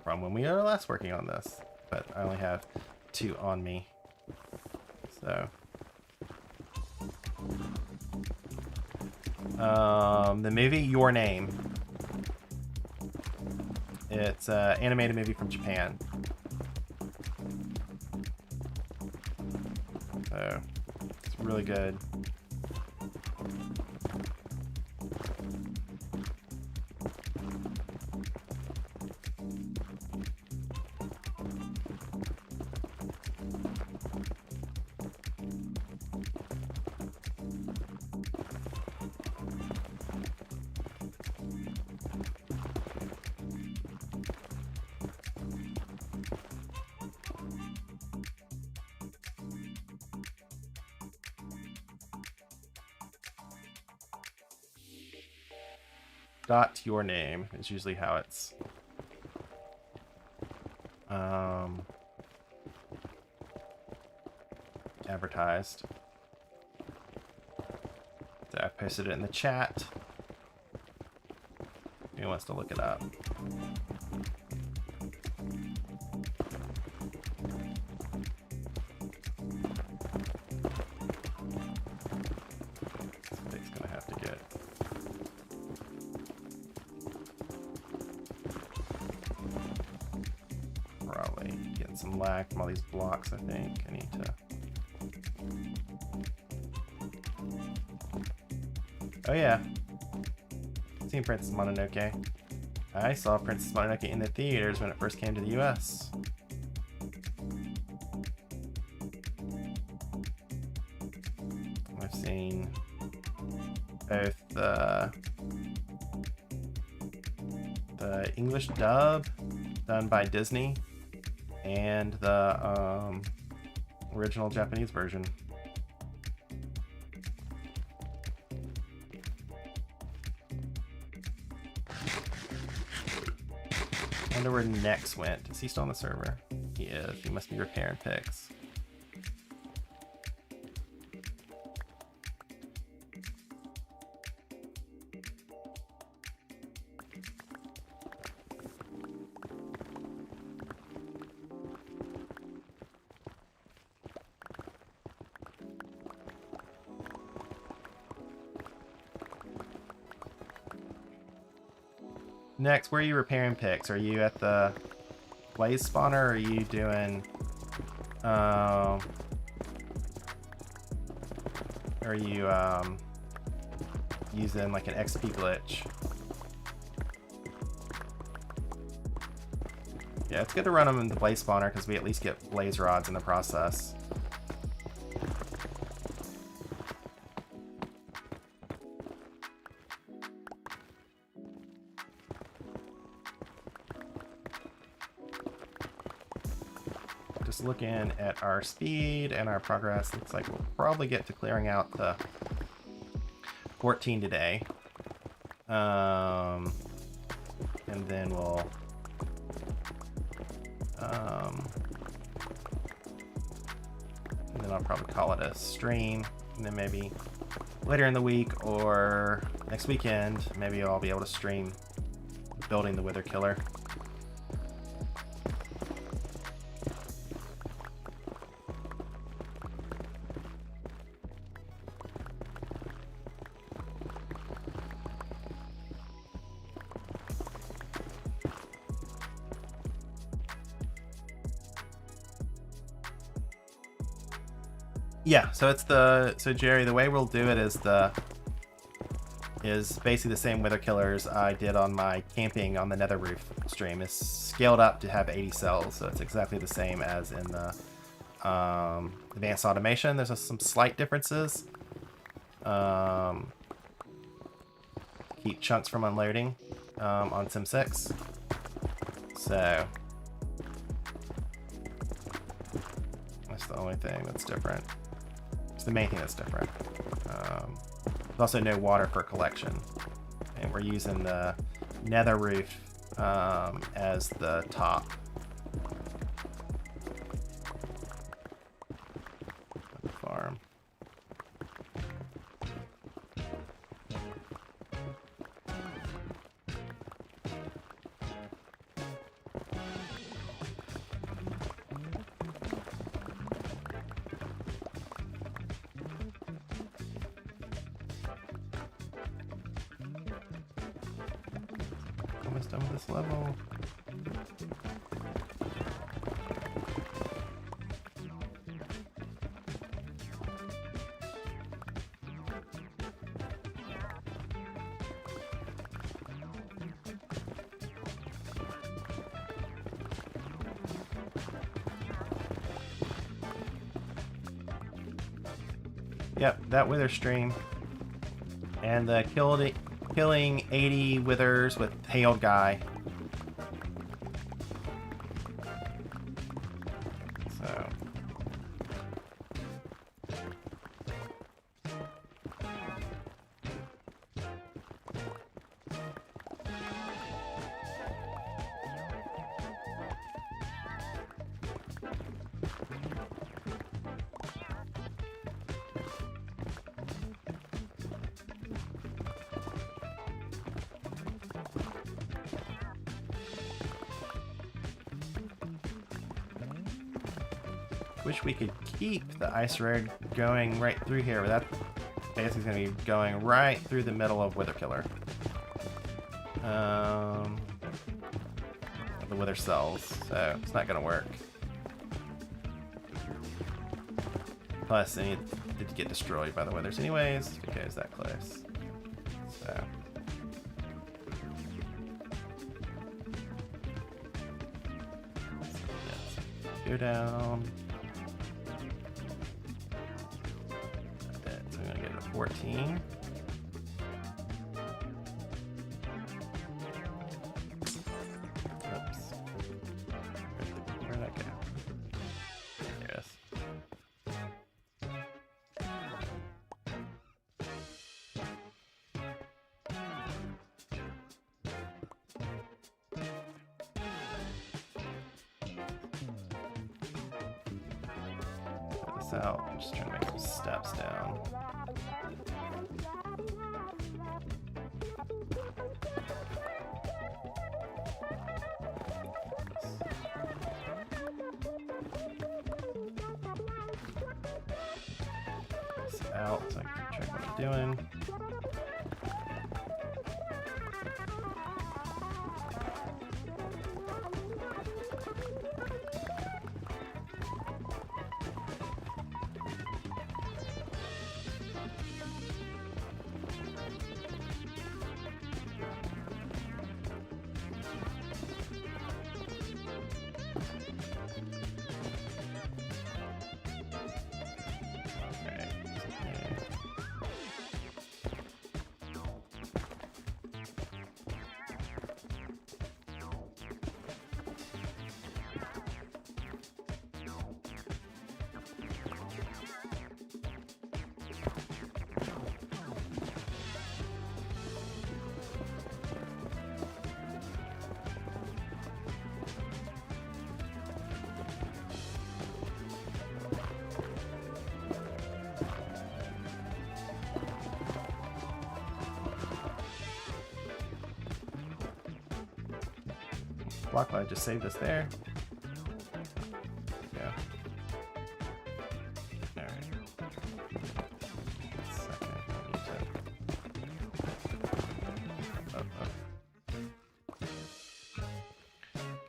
from when we were last working on this, but I only have 2 on me. So the movie Your Name, it's an animated movie from Japan. So it's really good. Your Name is usually how it's advertised. So I posted it in the chat. Who wants to look it up? From all these blocks, I think. I need to... Oh yeah. Seen Princess Mononoke. I saw Princess Mononoke in the theaters when it first came to the US. I've seen both the English dub done by Disney and the original Japanese version. I wonder where Nex went. Is he still on the server? He is. He must be repairing pics. Next, where are you repairing picks? Are you at the blaze spawner, or are you doing are you using like an XP glitch? Yeah, it's good to run them in the blaze spawner because we at least get blaze rods in the process. Looking at our speed and our progress, looks like we'll probably get to clearing out the 14 today. And then we'll and then I'll probably call it a stream, and then maybe later in the week or next weekend, maybe I'll be able to stream building the Wither Killer. Yeah, so it's Jerry, the way we'll do it is basically the same Wither Killers I did on my camping on the Nether Roof stream. It's scaled up to have 80 cells, so it's exactly the same as in the advanced automation. There's some slight differences. Keep chunks from unloading on Sim 6. So that's the only thing that's different. It's the main thing that's different. There's also no water for collection, and we're using the Nether Roof as the top. The farm. Almost done with this level. Yep, that wither stream. And the killing 80 withers with Hailed Guy. So. Wish we could keep the ice road going right through here, but that basically is going to be going right through the middle of Wither Killer. The Wither cells, so it's not going to work. Plus, they need to get destroyed by the Withers anyways, if it goes that close. Go down. So I'm gonna get a 14. Oops. Where'd that go? There it is. Out. I'm just trying to make some steps down. This out so I can check what I'm doing. Block I just saved us there. Yeah. Alright. Second, I need to... Oh.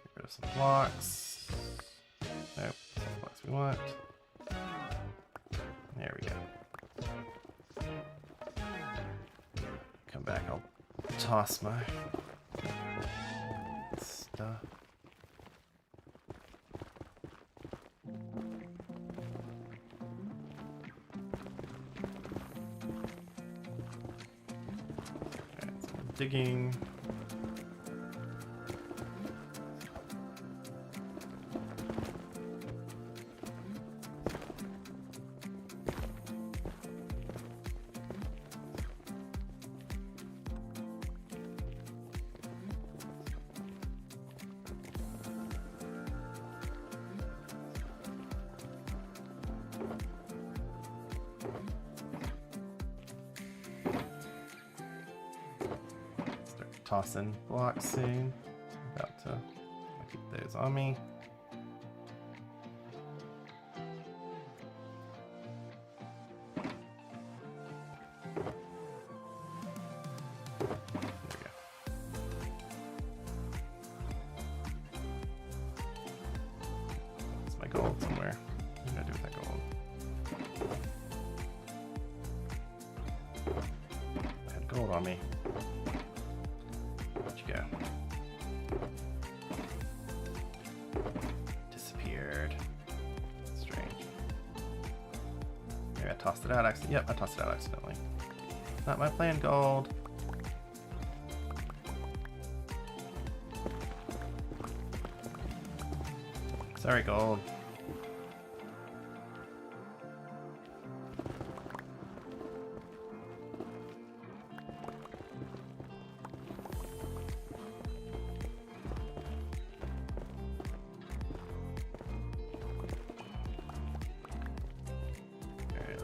Get rid of some blocks. Nope, some blocks we want. There we go. Come back, I'll toss my stuff. Okay, so digging. Tossing blocks soon. About to keep those on me. There we go. That's my gold somewhere. What am I gonna do with that gold? I had gold on me. Disappeared. Strange. Maybe I tossed it out accidentally. Yep, I tossed it out accidentally. Not my plan, gold. Sorry, gold.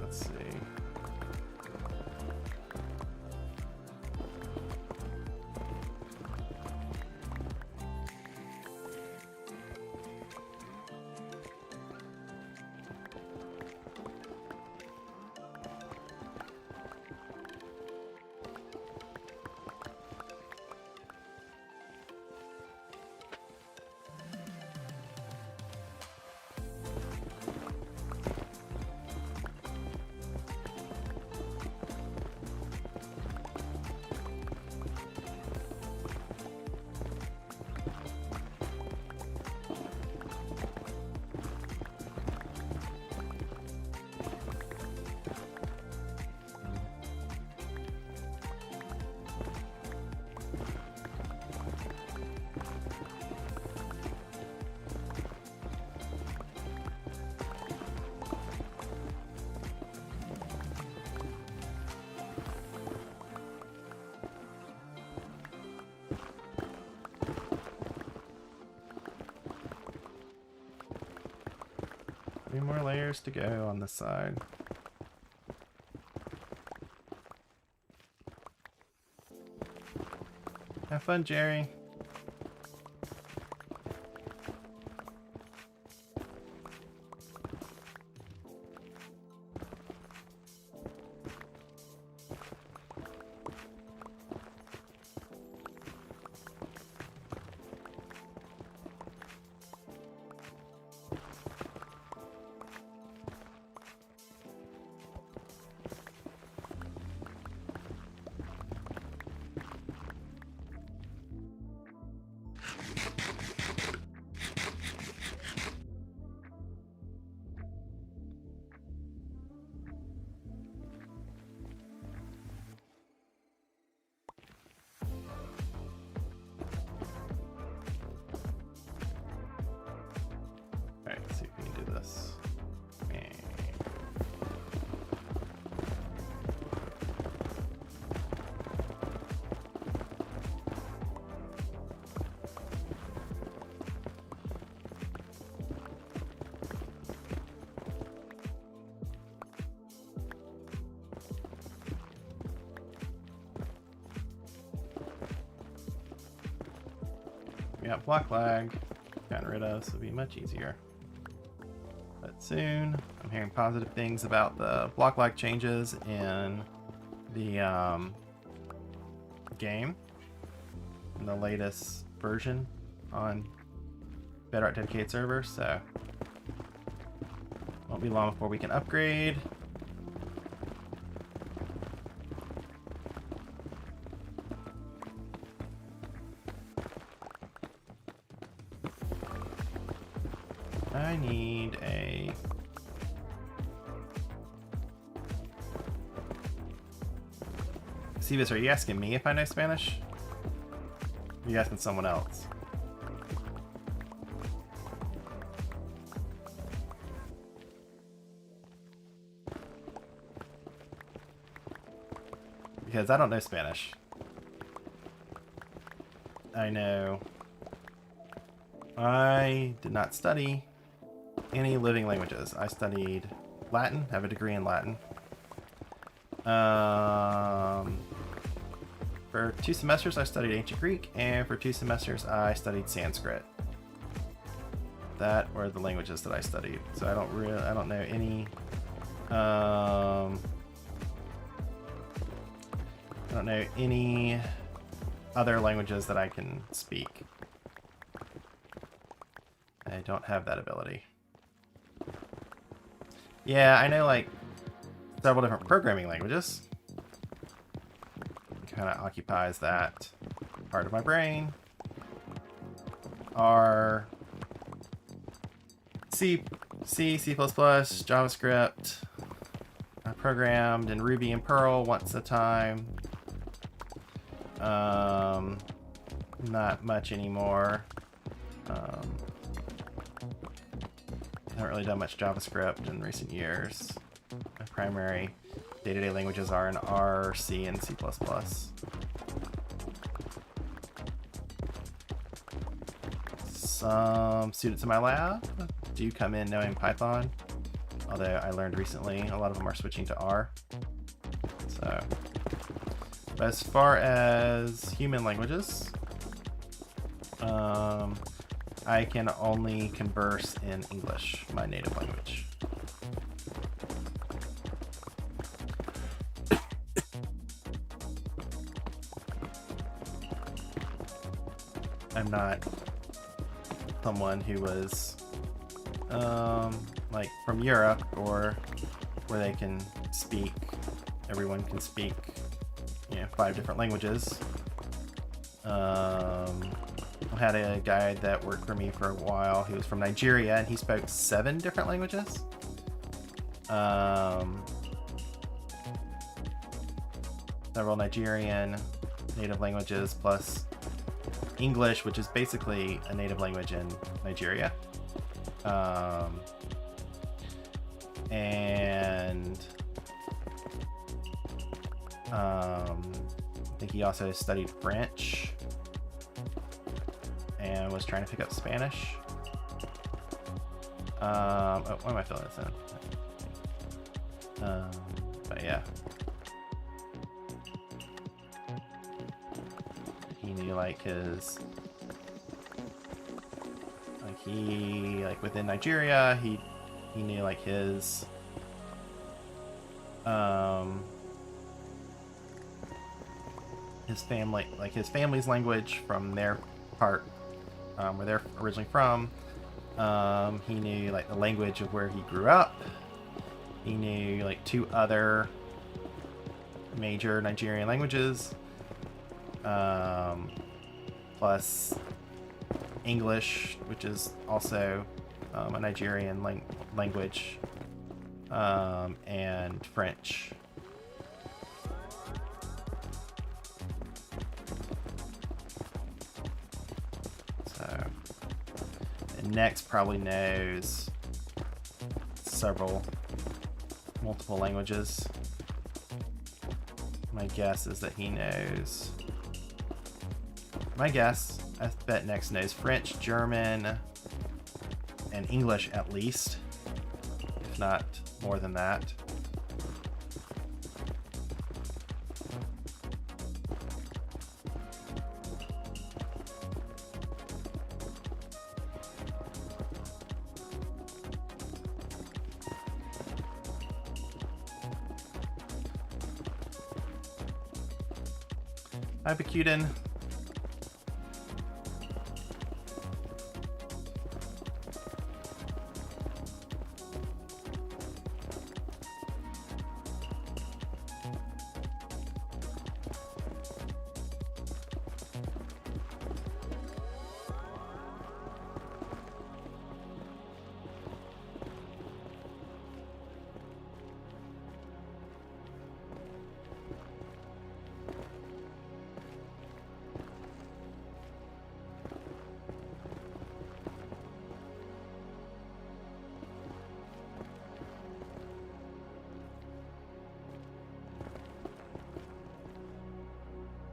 Let's see. 3 more layers to go on this side. Have fun, Jerry. Alright, let's see if we can do this. We got block lag gotten rid of, so it'll be much easier. But soon, I'm hearing positive things about the block lag changes in the game, in the latest version on Bedrock dedicated server, so won't be long before we can upgrade. I need a... Sivas, are you asking me if I know Spanish? Or are you asking someone else? Because I don't know Spanish. I know. I did not study any living languages. I studied Latin, have a degree in Latin. For 2 semesters I studied ancient Greek, and for 2 semesters I studied Sanskrit. That were the languages that I studied. So I don't know any I don't know any other languages that I can speak. I don't have that ability. Yeah, I know like several different programming languages. Kind of occupies that part of my brain. R, C, C++, JavaScript. I programmed in Ruby and Perl once a time. Not much anymore. Haven't really done much JavaScript in recent years. My primary day-to-day languages are in R, C, and C++. Some students in my lab do come in knowing Python, although I learned recently a lot of them are switching to R. So, but as far as human languages, I can only converse in English, my native language. I'm not someone who was like from Europe or where they can speak, everyone can speak, 5 different languages. I had a guy that worked for me for a while who was from Nigeria, and he spoke 7 different languages. Several Nigerian native languages plus English, which is basically a native language in Nigeria. And I think he also studied French and was trying to pick up Spanish. Oh, why am I filling this in? But yeah. He knew like his, like within Nigeria, he knew like his family, like his family's language from their part, where they're originally from. He knew like the language of where he grew up. He knew like 2 other major Nigerian languages, plus English, which is also a Nigerian language, and French. So, and Next probably knows multiple languages. My guess is that he knows. My guess, I bet Next knows French, German, and English at least, if not more than that. Hi, Bakuden.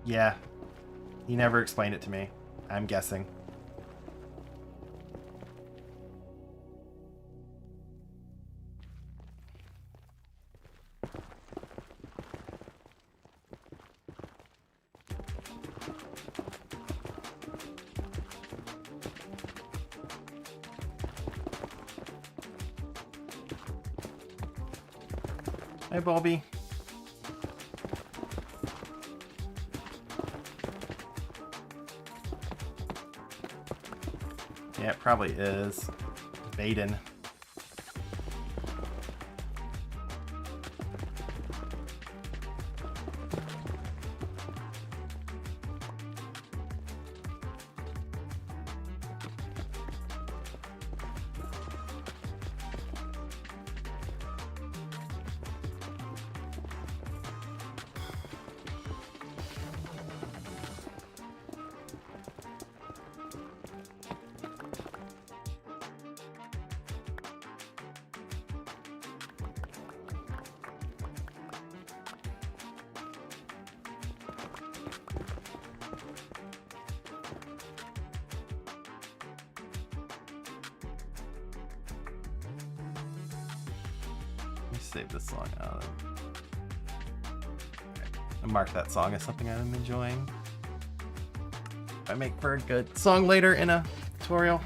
Yeah, he never explained it to me. I'm guessing. Hi, Bobby. Yeah, it probably is. Baden. Save this song out. And mark that song as something I'm enjoying. I make for a good song later in a tutorial.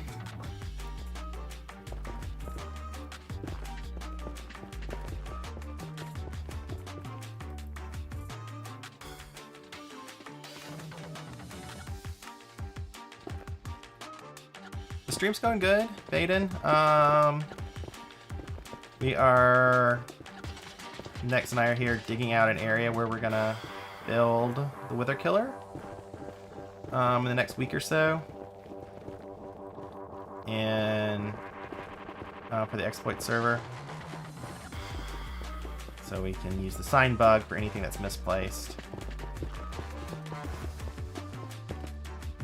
The stream's going good, Baden. We are, Next and I are here digging out an area where we're gonna build the Wither Killer in the next week or so, and for the Xploit server, so we can use the sign bug for anything that's misplaced.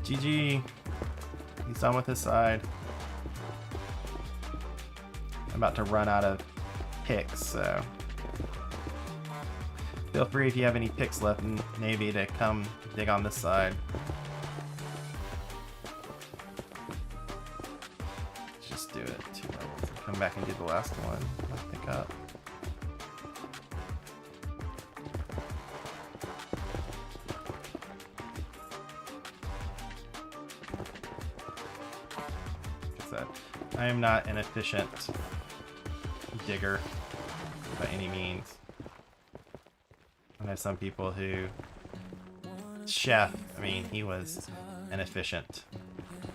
GG, he's done with his side. I'm about to run out of picks, so feel free if you have any picks left, maybe to come dig on this side. Just do it 2 levels. come back and do the last one. I'll pick up. I am not an efficient digger by any means. I know some people who... Chef, I mean, he was an efficient.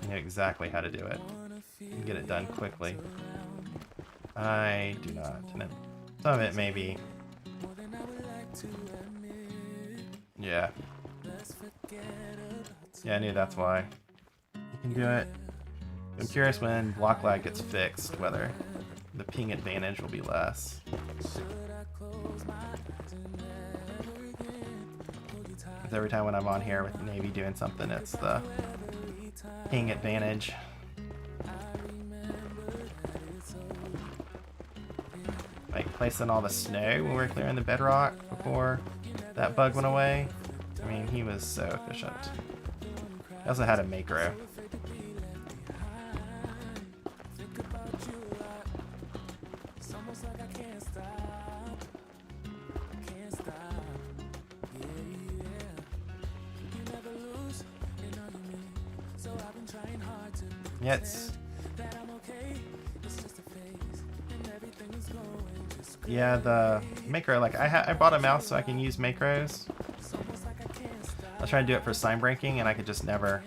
He knew exactly how to do it. And get it done quickly. I do not. And some of it may be... Yeah. Yeah, I knew that's why. You can do it. I'm curious when block lag gets fixed, whether the ping advantage will be less. Because every time when I'm on here with Navy doing something, it's the ping advantage. Like placing all the snow when we were clearing the bedrock before that bug went away. I mean, he was so efficient. He also had a macro. Yeah, yeah, the macro, like I bought a mouse so I can use macros. I was trying to do it for sign breaking and I could just never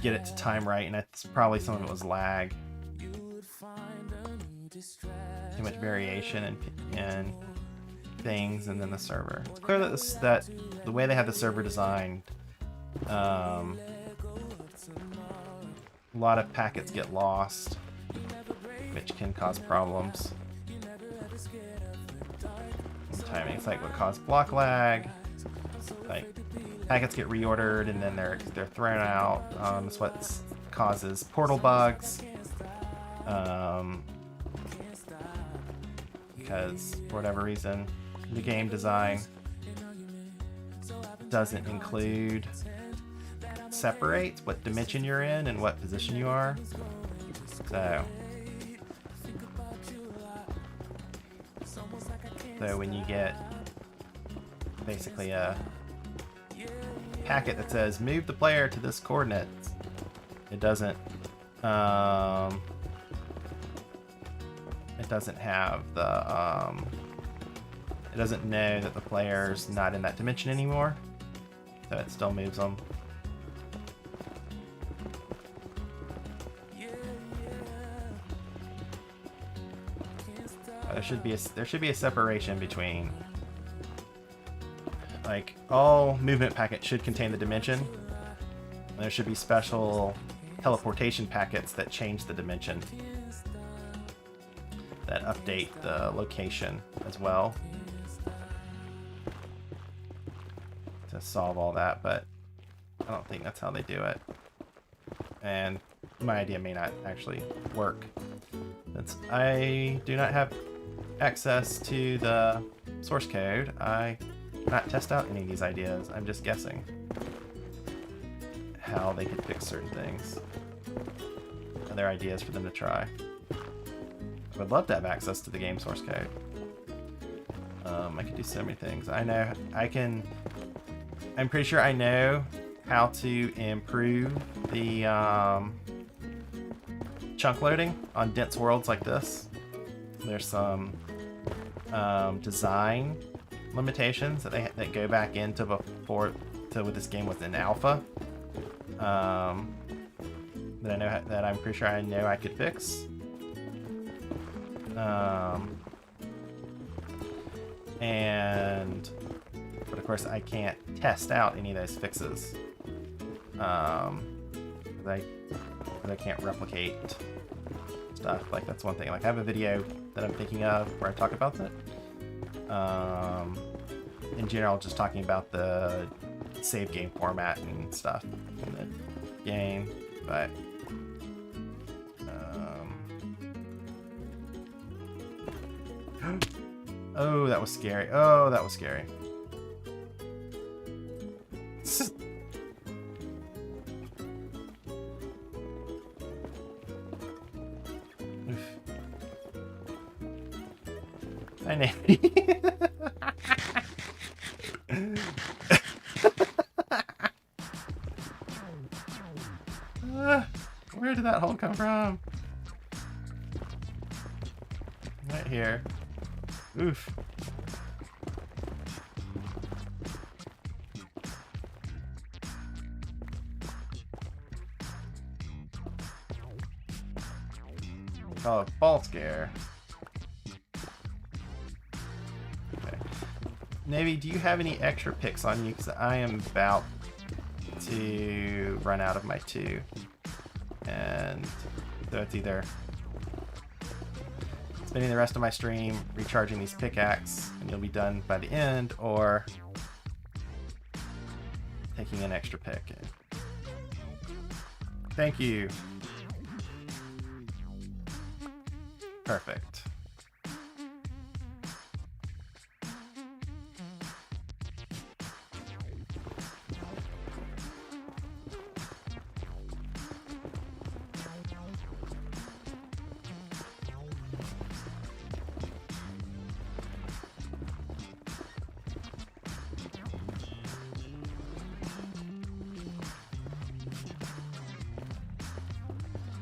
get it to time right, and it's probably some of it was lag. Too much variation in things, and then the server. It's clear that the way they have the server designed, a lot of packets get lost, which can cause problems. And timing, it's like what caused block lag. Like packets get reordered and then they're thrown out. It's what causes portal bugs. Because for whatever reason, the game design doesn't include separates what dimension you're in and what position you are. So when you get basically a packet that says move the player to this coordinate, it doesn't have the it doesn't know that the player's not in that dimension anymore, so it still moves them. There should be a separation between, like, all movement packets should contain the dimension. And there should be special teleportation packets that change the dimension, that update the location as well to solve all that, but I don't think that's how they do it. And my idea may not actually work. I do not have access to the source code. I cannot test out any of these ideas. I'm just guessing how they could fix certain things. Other ideas for them to try. I would love to have access to the game source code. I could do so many things. I'm pretty sure I know how to improve the chunk loading on dense worlds like this. There's some design limitations that go back into when this game was in alpha. That I'm pretty sure I know I could fix. But of course I can't test out any of those fixes. I can't replicate stuff. Like, that's one thing. Like, I have a video that I'm thinking of where I talk about that. In general, just talking about the save game format and stuff in the game, but oh, that was scary. Oh, that was scary. Hi, Navy. Where did that hole come from? Right here. Oof. Oh, a ball scare. Okay. Navy, do you have any extra picks on you? Because I am about to run out of my 2. And so it's either spending the rest of my stream recharging these pickaxe and you'll be done by the end, or taking an extra pick. Thank you. Perfect.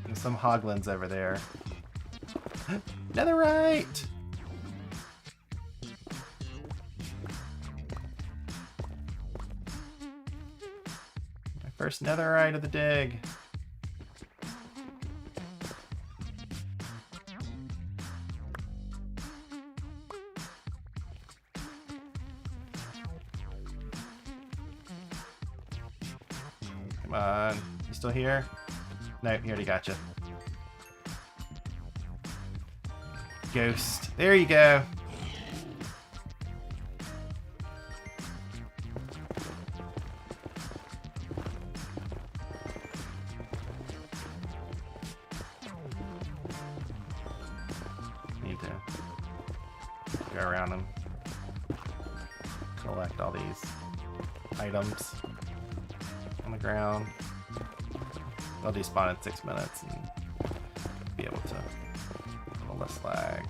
There's some hoglins over there. Netherite! My first netherite of the dig. Come on. You still here? No, he already got you. Ghost. There you go. Need to go around and collect all these items on the ground. They'll despawn in 6 minutes and be able to a little less lag.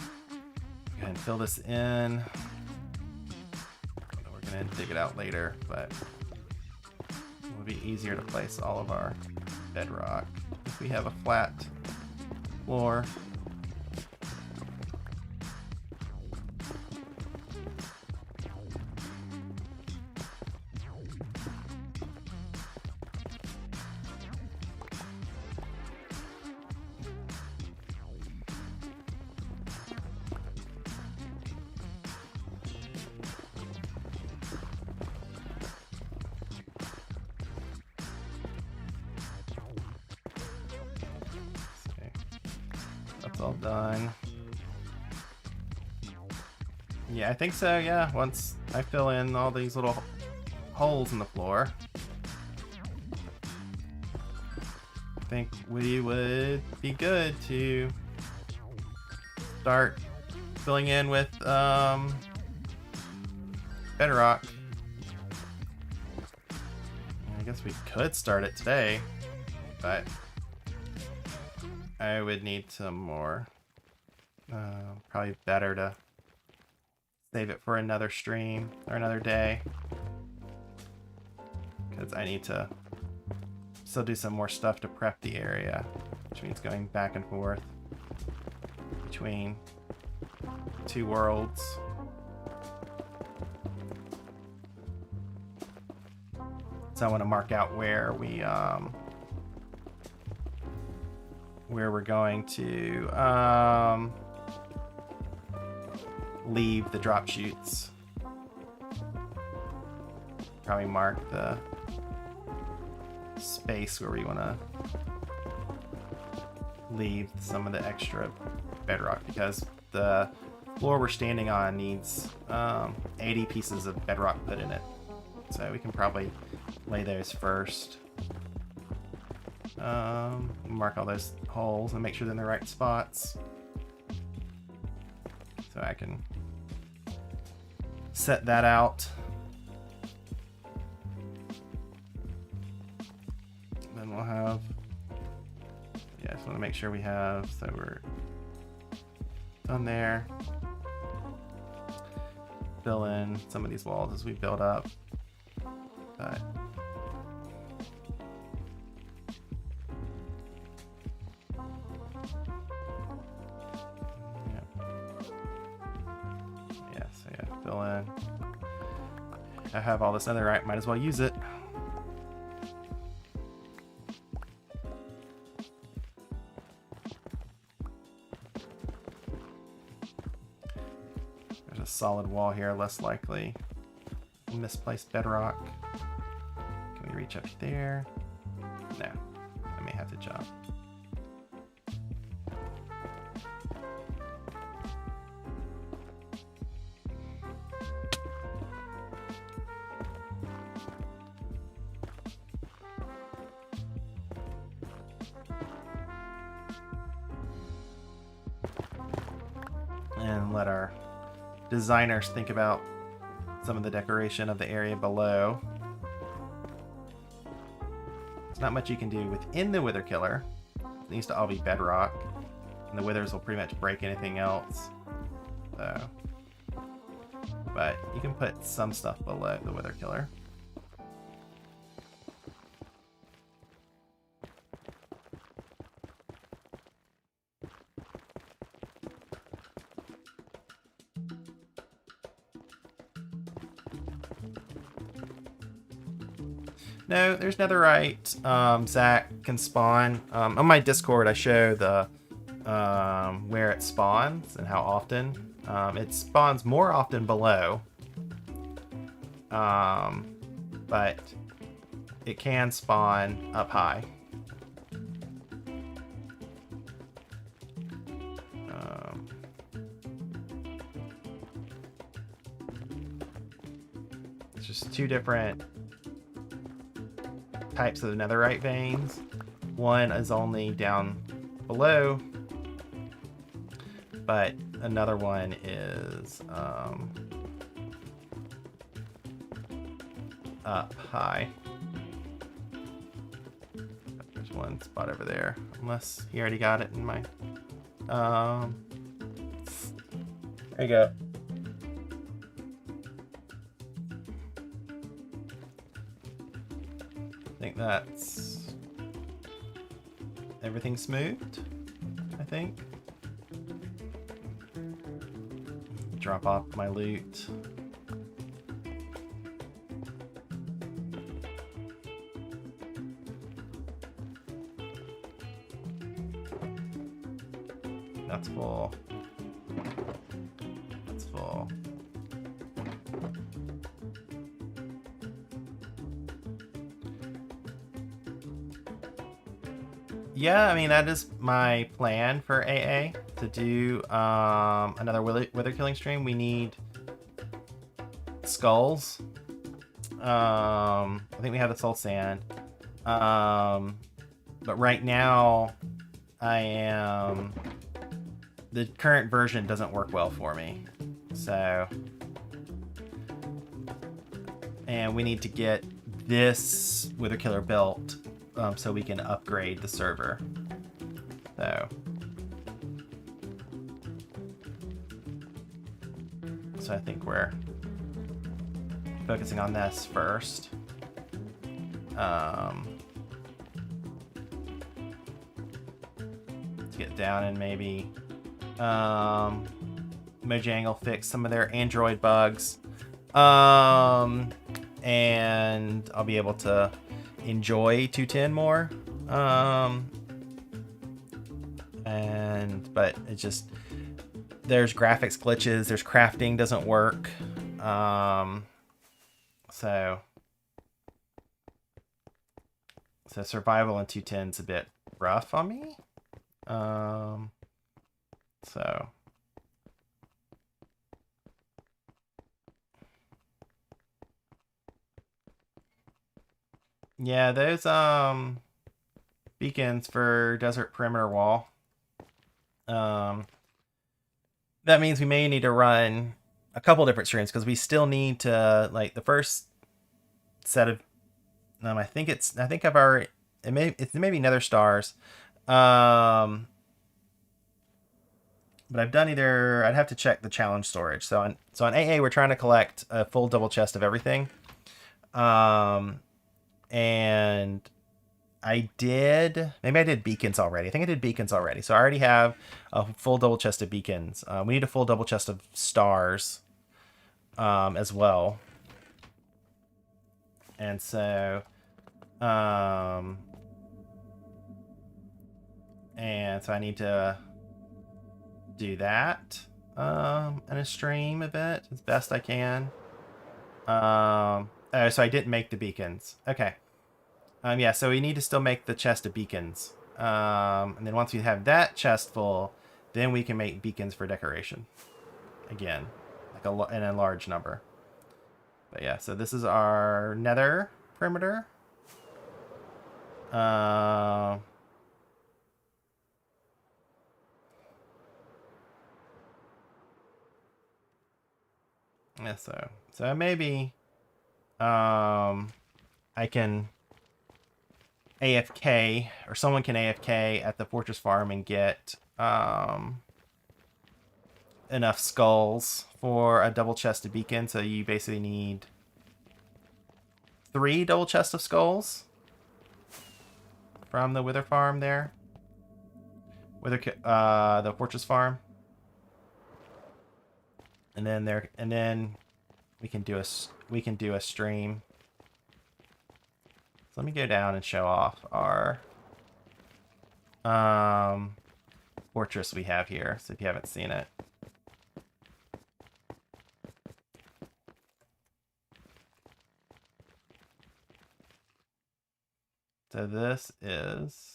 Go ahead and fill this in. We're gonna dig it out later, but it would be easier to place all of our bedrock if we have a flat floor. That's all done. Yeah, I think so, yeah. Once I fill in all these little holes in the floor, I think we would be good to start filling in with bedrock. I guess we could start it today, but I would need some more. Probably better to save it for another stream or another day, because I need to still do some more stuff to prep the area, which means going back and forth between 2 worlds. So I want to mark out where we're going to leave the drop chutes. Probably mark the space where we want to leave some of the extra bedrock, because the floor we're standing on needs 80 pieces of bedrock put in it. So we can probably lay those first. Mark all those holes and make sure they're in the right spots, so I can set that out. Then we'll have want to make sure we have, so we're done there. Fill in some of these walls as we build up. But fill in. I have all this netherite, might as well use it. There's a solid wall here, less likely. Misplaced bedrock. Can we reach up there? No, I may have to jump. And let our designers think about some of the decoration of the area below. There's not much you can do within the Wither Killer. It needs to all be bedrock, and the withers will pretty much break anything else. So, but you can put some stuff below the Wither Killer. No, there's netherite. Zach can spawn. On my Discord, I show the where it spawns and how often. It spawns more often below, but it can spawn up high. It's just two different types of netherite veins. One is only down below, but another one is up high. There's one spot over there, unless he already got it in my there you go. I think that's everything smoothed, I think. Drop off my loot. That's full. That's full. Yeah, I mean, that is my plan for AA, to do another wither killing stream. We need skulls. I think we have the soul sand. But right now, the current version doesn't work well for me. So, and we need to get this wither killer built so we can upgrade the server. So I think we're focusing on this first. To get down and maybe Mojang fix some of their Android bugs. And I'll be able to enjoy 2.10 more. But it just, there's graphics glitches, there's crafting doesn't work. So survival in 2.10 is a bit rough on me. So yeah, those beacons for desert perimeter wall. That means we may need to run a couple different streams, because we still need to, like, the first set of I think I've already, it's maybe Nether Stars. But I've done either. I'd have to check the challenge storage. So on AA, we're trying to collect a full double chest of everything. And maybe I did beacons already. I think I did beacons already. So I already have a full double chest of beacons. We need a full double chest of stars as well. And so, I need to do that in a stream a bit as best I can. Oh, so I didn't make the beacons. Okay. Yeah, so we need to still make the chest of beacons. And then once we have that chest full, then we can make beacons for decoration. Again, like in a large number. But yeah, so this is our nether perimeter. Yeah, so maybe I can AFK, or someone can AFK at the fortress farm and get enough skulls for a double chest of beacon. So you basically need 3 double chests of skulls from the wither farm there. The fortress farm. And then we can do a stream. So let me go down and show off our fortress we have here. So if you haven't seen it. So this is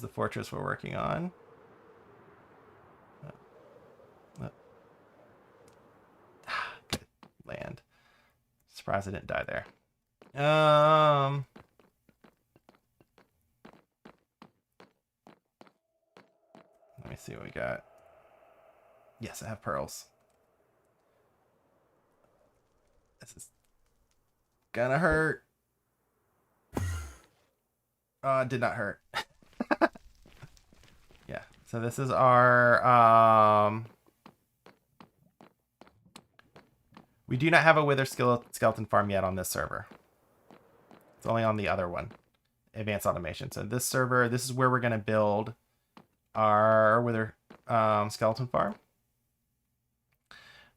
the fortress we're working on. Good land. Surprised I didn't die there. Let me see what we got. Yes, I have pearls. This is gonna hurt. It did not hurt. Yeah, so this is our we do not have a wither skeleton farm yet on this server. It's only on the other one, advanced automation. So this server, this is where we're gonna build our wither skeleton farm.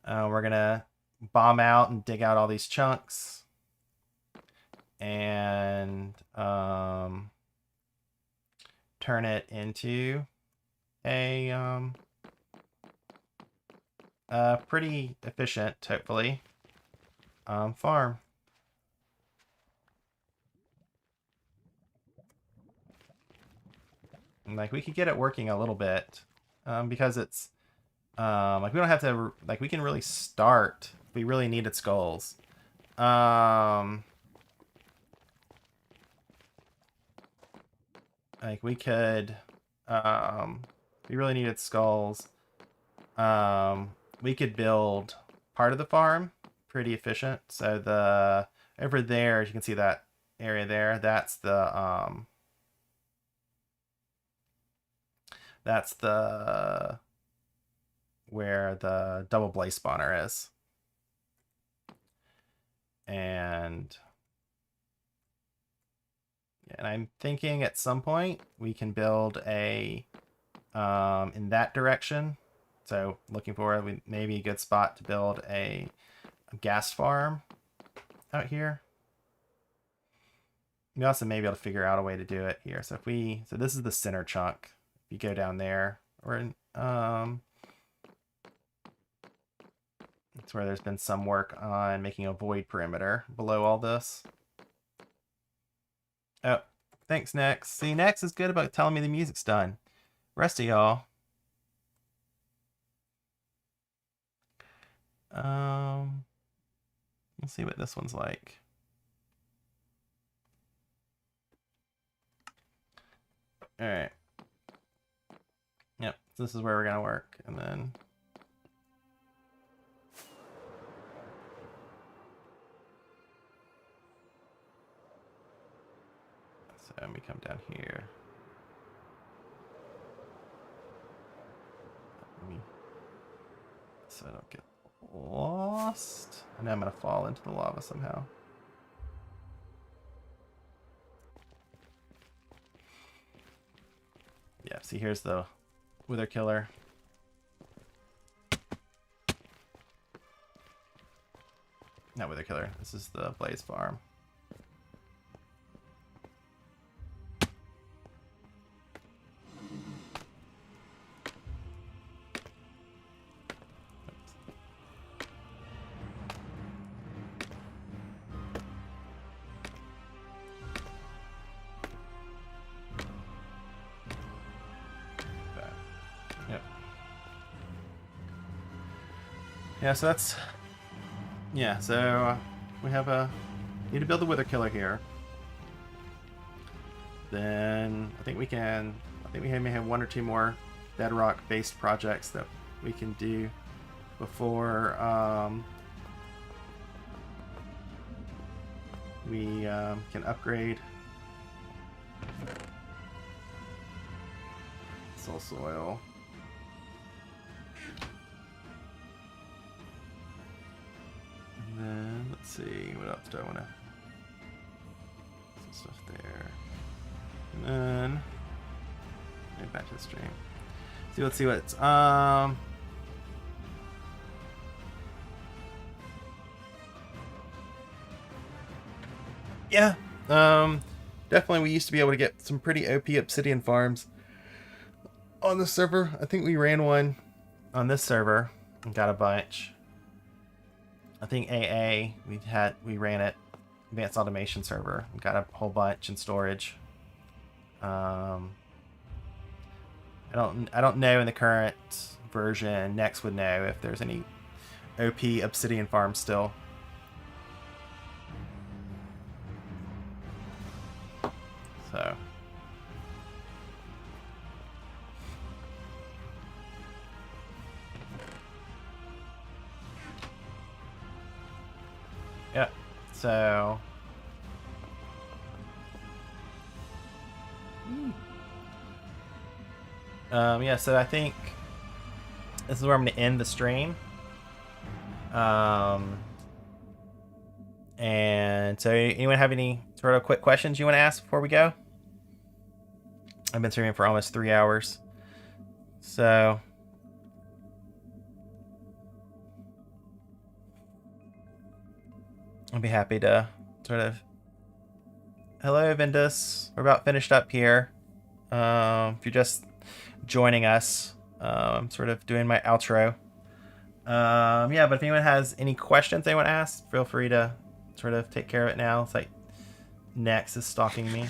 We're gonna bomb out and dig out all these chunks and turn it into a pretty efficient, hopefully, farm. And, like, we could get it working a little bit because it's like we don't have to, like, we can really start if we really needed skulls. Like we could if we really needed skulls, we could build part of the farm pretty efficient. So the over there, as you can see that area there, that's the where the double blaze spawner is. And I'm thinking at some point we can build a in that direction. So looking for maybe a good spot to build a gas farm out here. We also may be able to figure out a way to do it here. So so this is the center chunk. If you go down there, or in it's where there's been some work on making a void perimeter below all this. Oh, thanks, Nex. See, Nex is good about telling me the music's done. Rest of y'all. Let's see what this one's like. All right. Yep, so this is where we're gonna work, and then let me come down here. So I don't get lost. And I'm going to fall into the lava somehow. Yeah, see, here's the Wither Killer. Not Wither Killer. This is the Blaze Farm. Yep. Yeah, so that's... Yeah, so we have need to build the Wither Killer here. Then I think we may have 1 or 2 more bedrock-based projects that we can do before we can upgrade soul soil. And then let's see, what else do I want to? Some stuff there. And then get back to the stream. See, let's see what's yeah. Definitely we used to be able to get some pretty OP obsidian farms on the server. I think we ran one on this server and got a bunch. I think AA we ran it, Advanced Automation server, and got a whole bunch in storage. I don't know in the current version. Next would know if there's any OP obsidian farms still. So yeah, so yeah, so I think this is where I'm going to end the stream. And so anyone have any sort of quick questions you want to ask before we go? I've been streaming for almost 3 hours. So I'll be happy to sort of... Hello, Vindus. We're about finished up here. If you're just joining us, I'm sort of doing my outro. Yeah, but if anyone has any questions they want to ask, feel free to sort of take care of it now. It's like Nex is stalking me.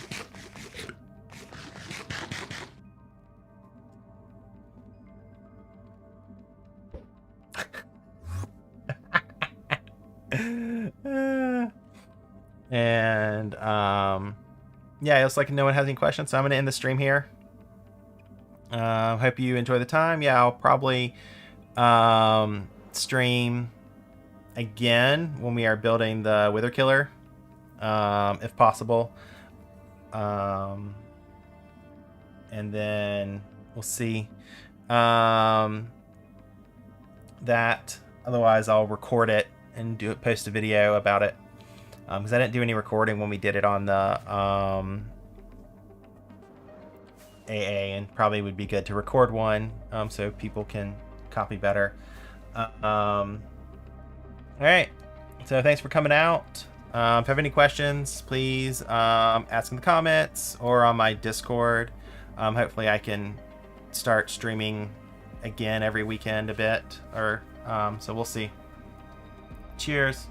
And yeah, it looks like no one has any questions, so I'm gonna end the stream here. Hope you enjoy the time. Yeah, I'll probably stream again when we are building the Wither Killer, if possible. And then we'll see. That otherwise I'll record it and post a video about it. Because I didn't do any recording when we did it on the AA, and probably would be good to record one so people can copy better. All right, so thanks for coming out. If you have any questions, please ask in the comments or on my Discord. Hopefully I can start streaming again every weekend a bit, or so we'll see. Cheers.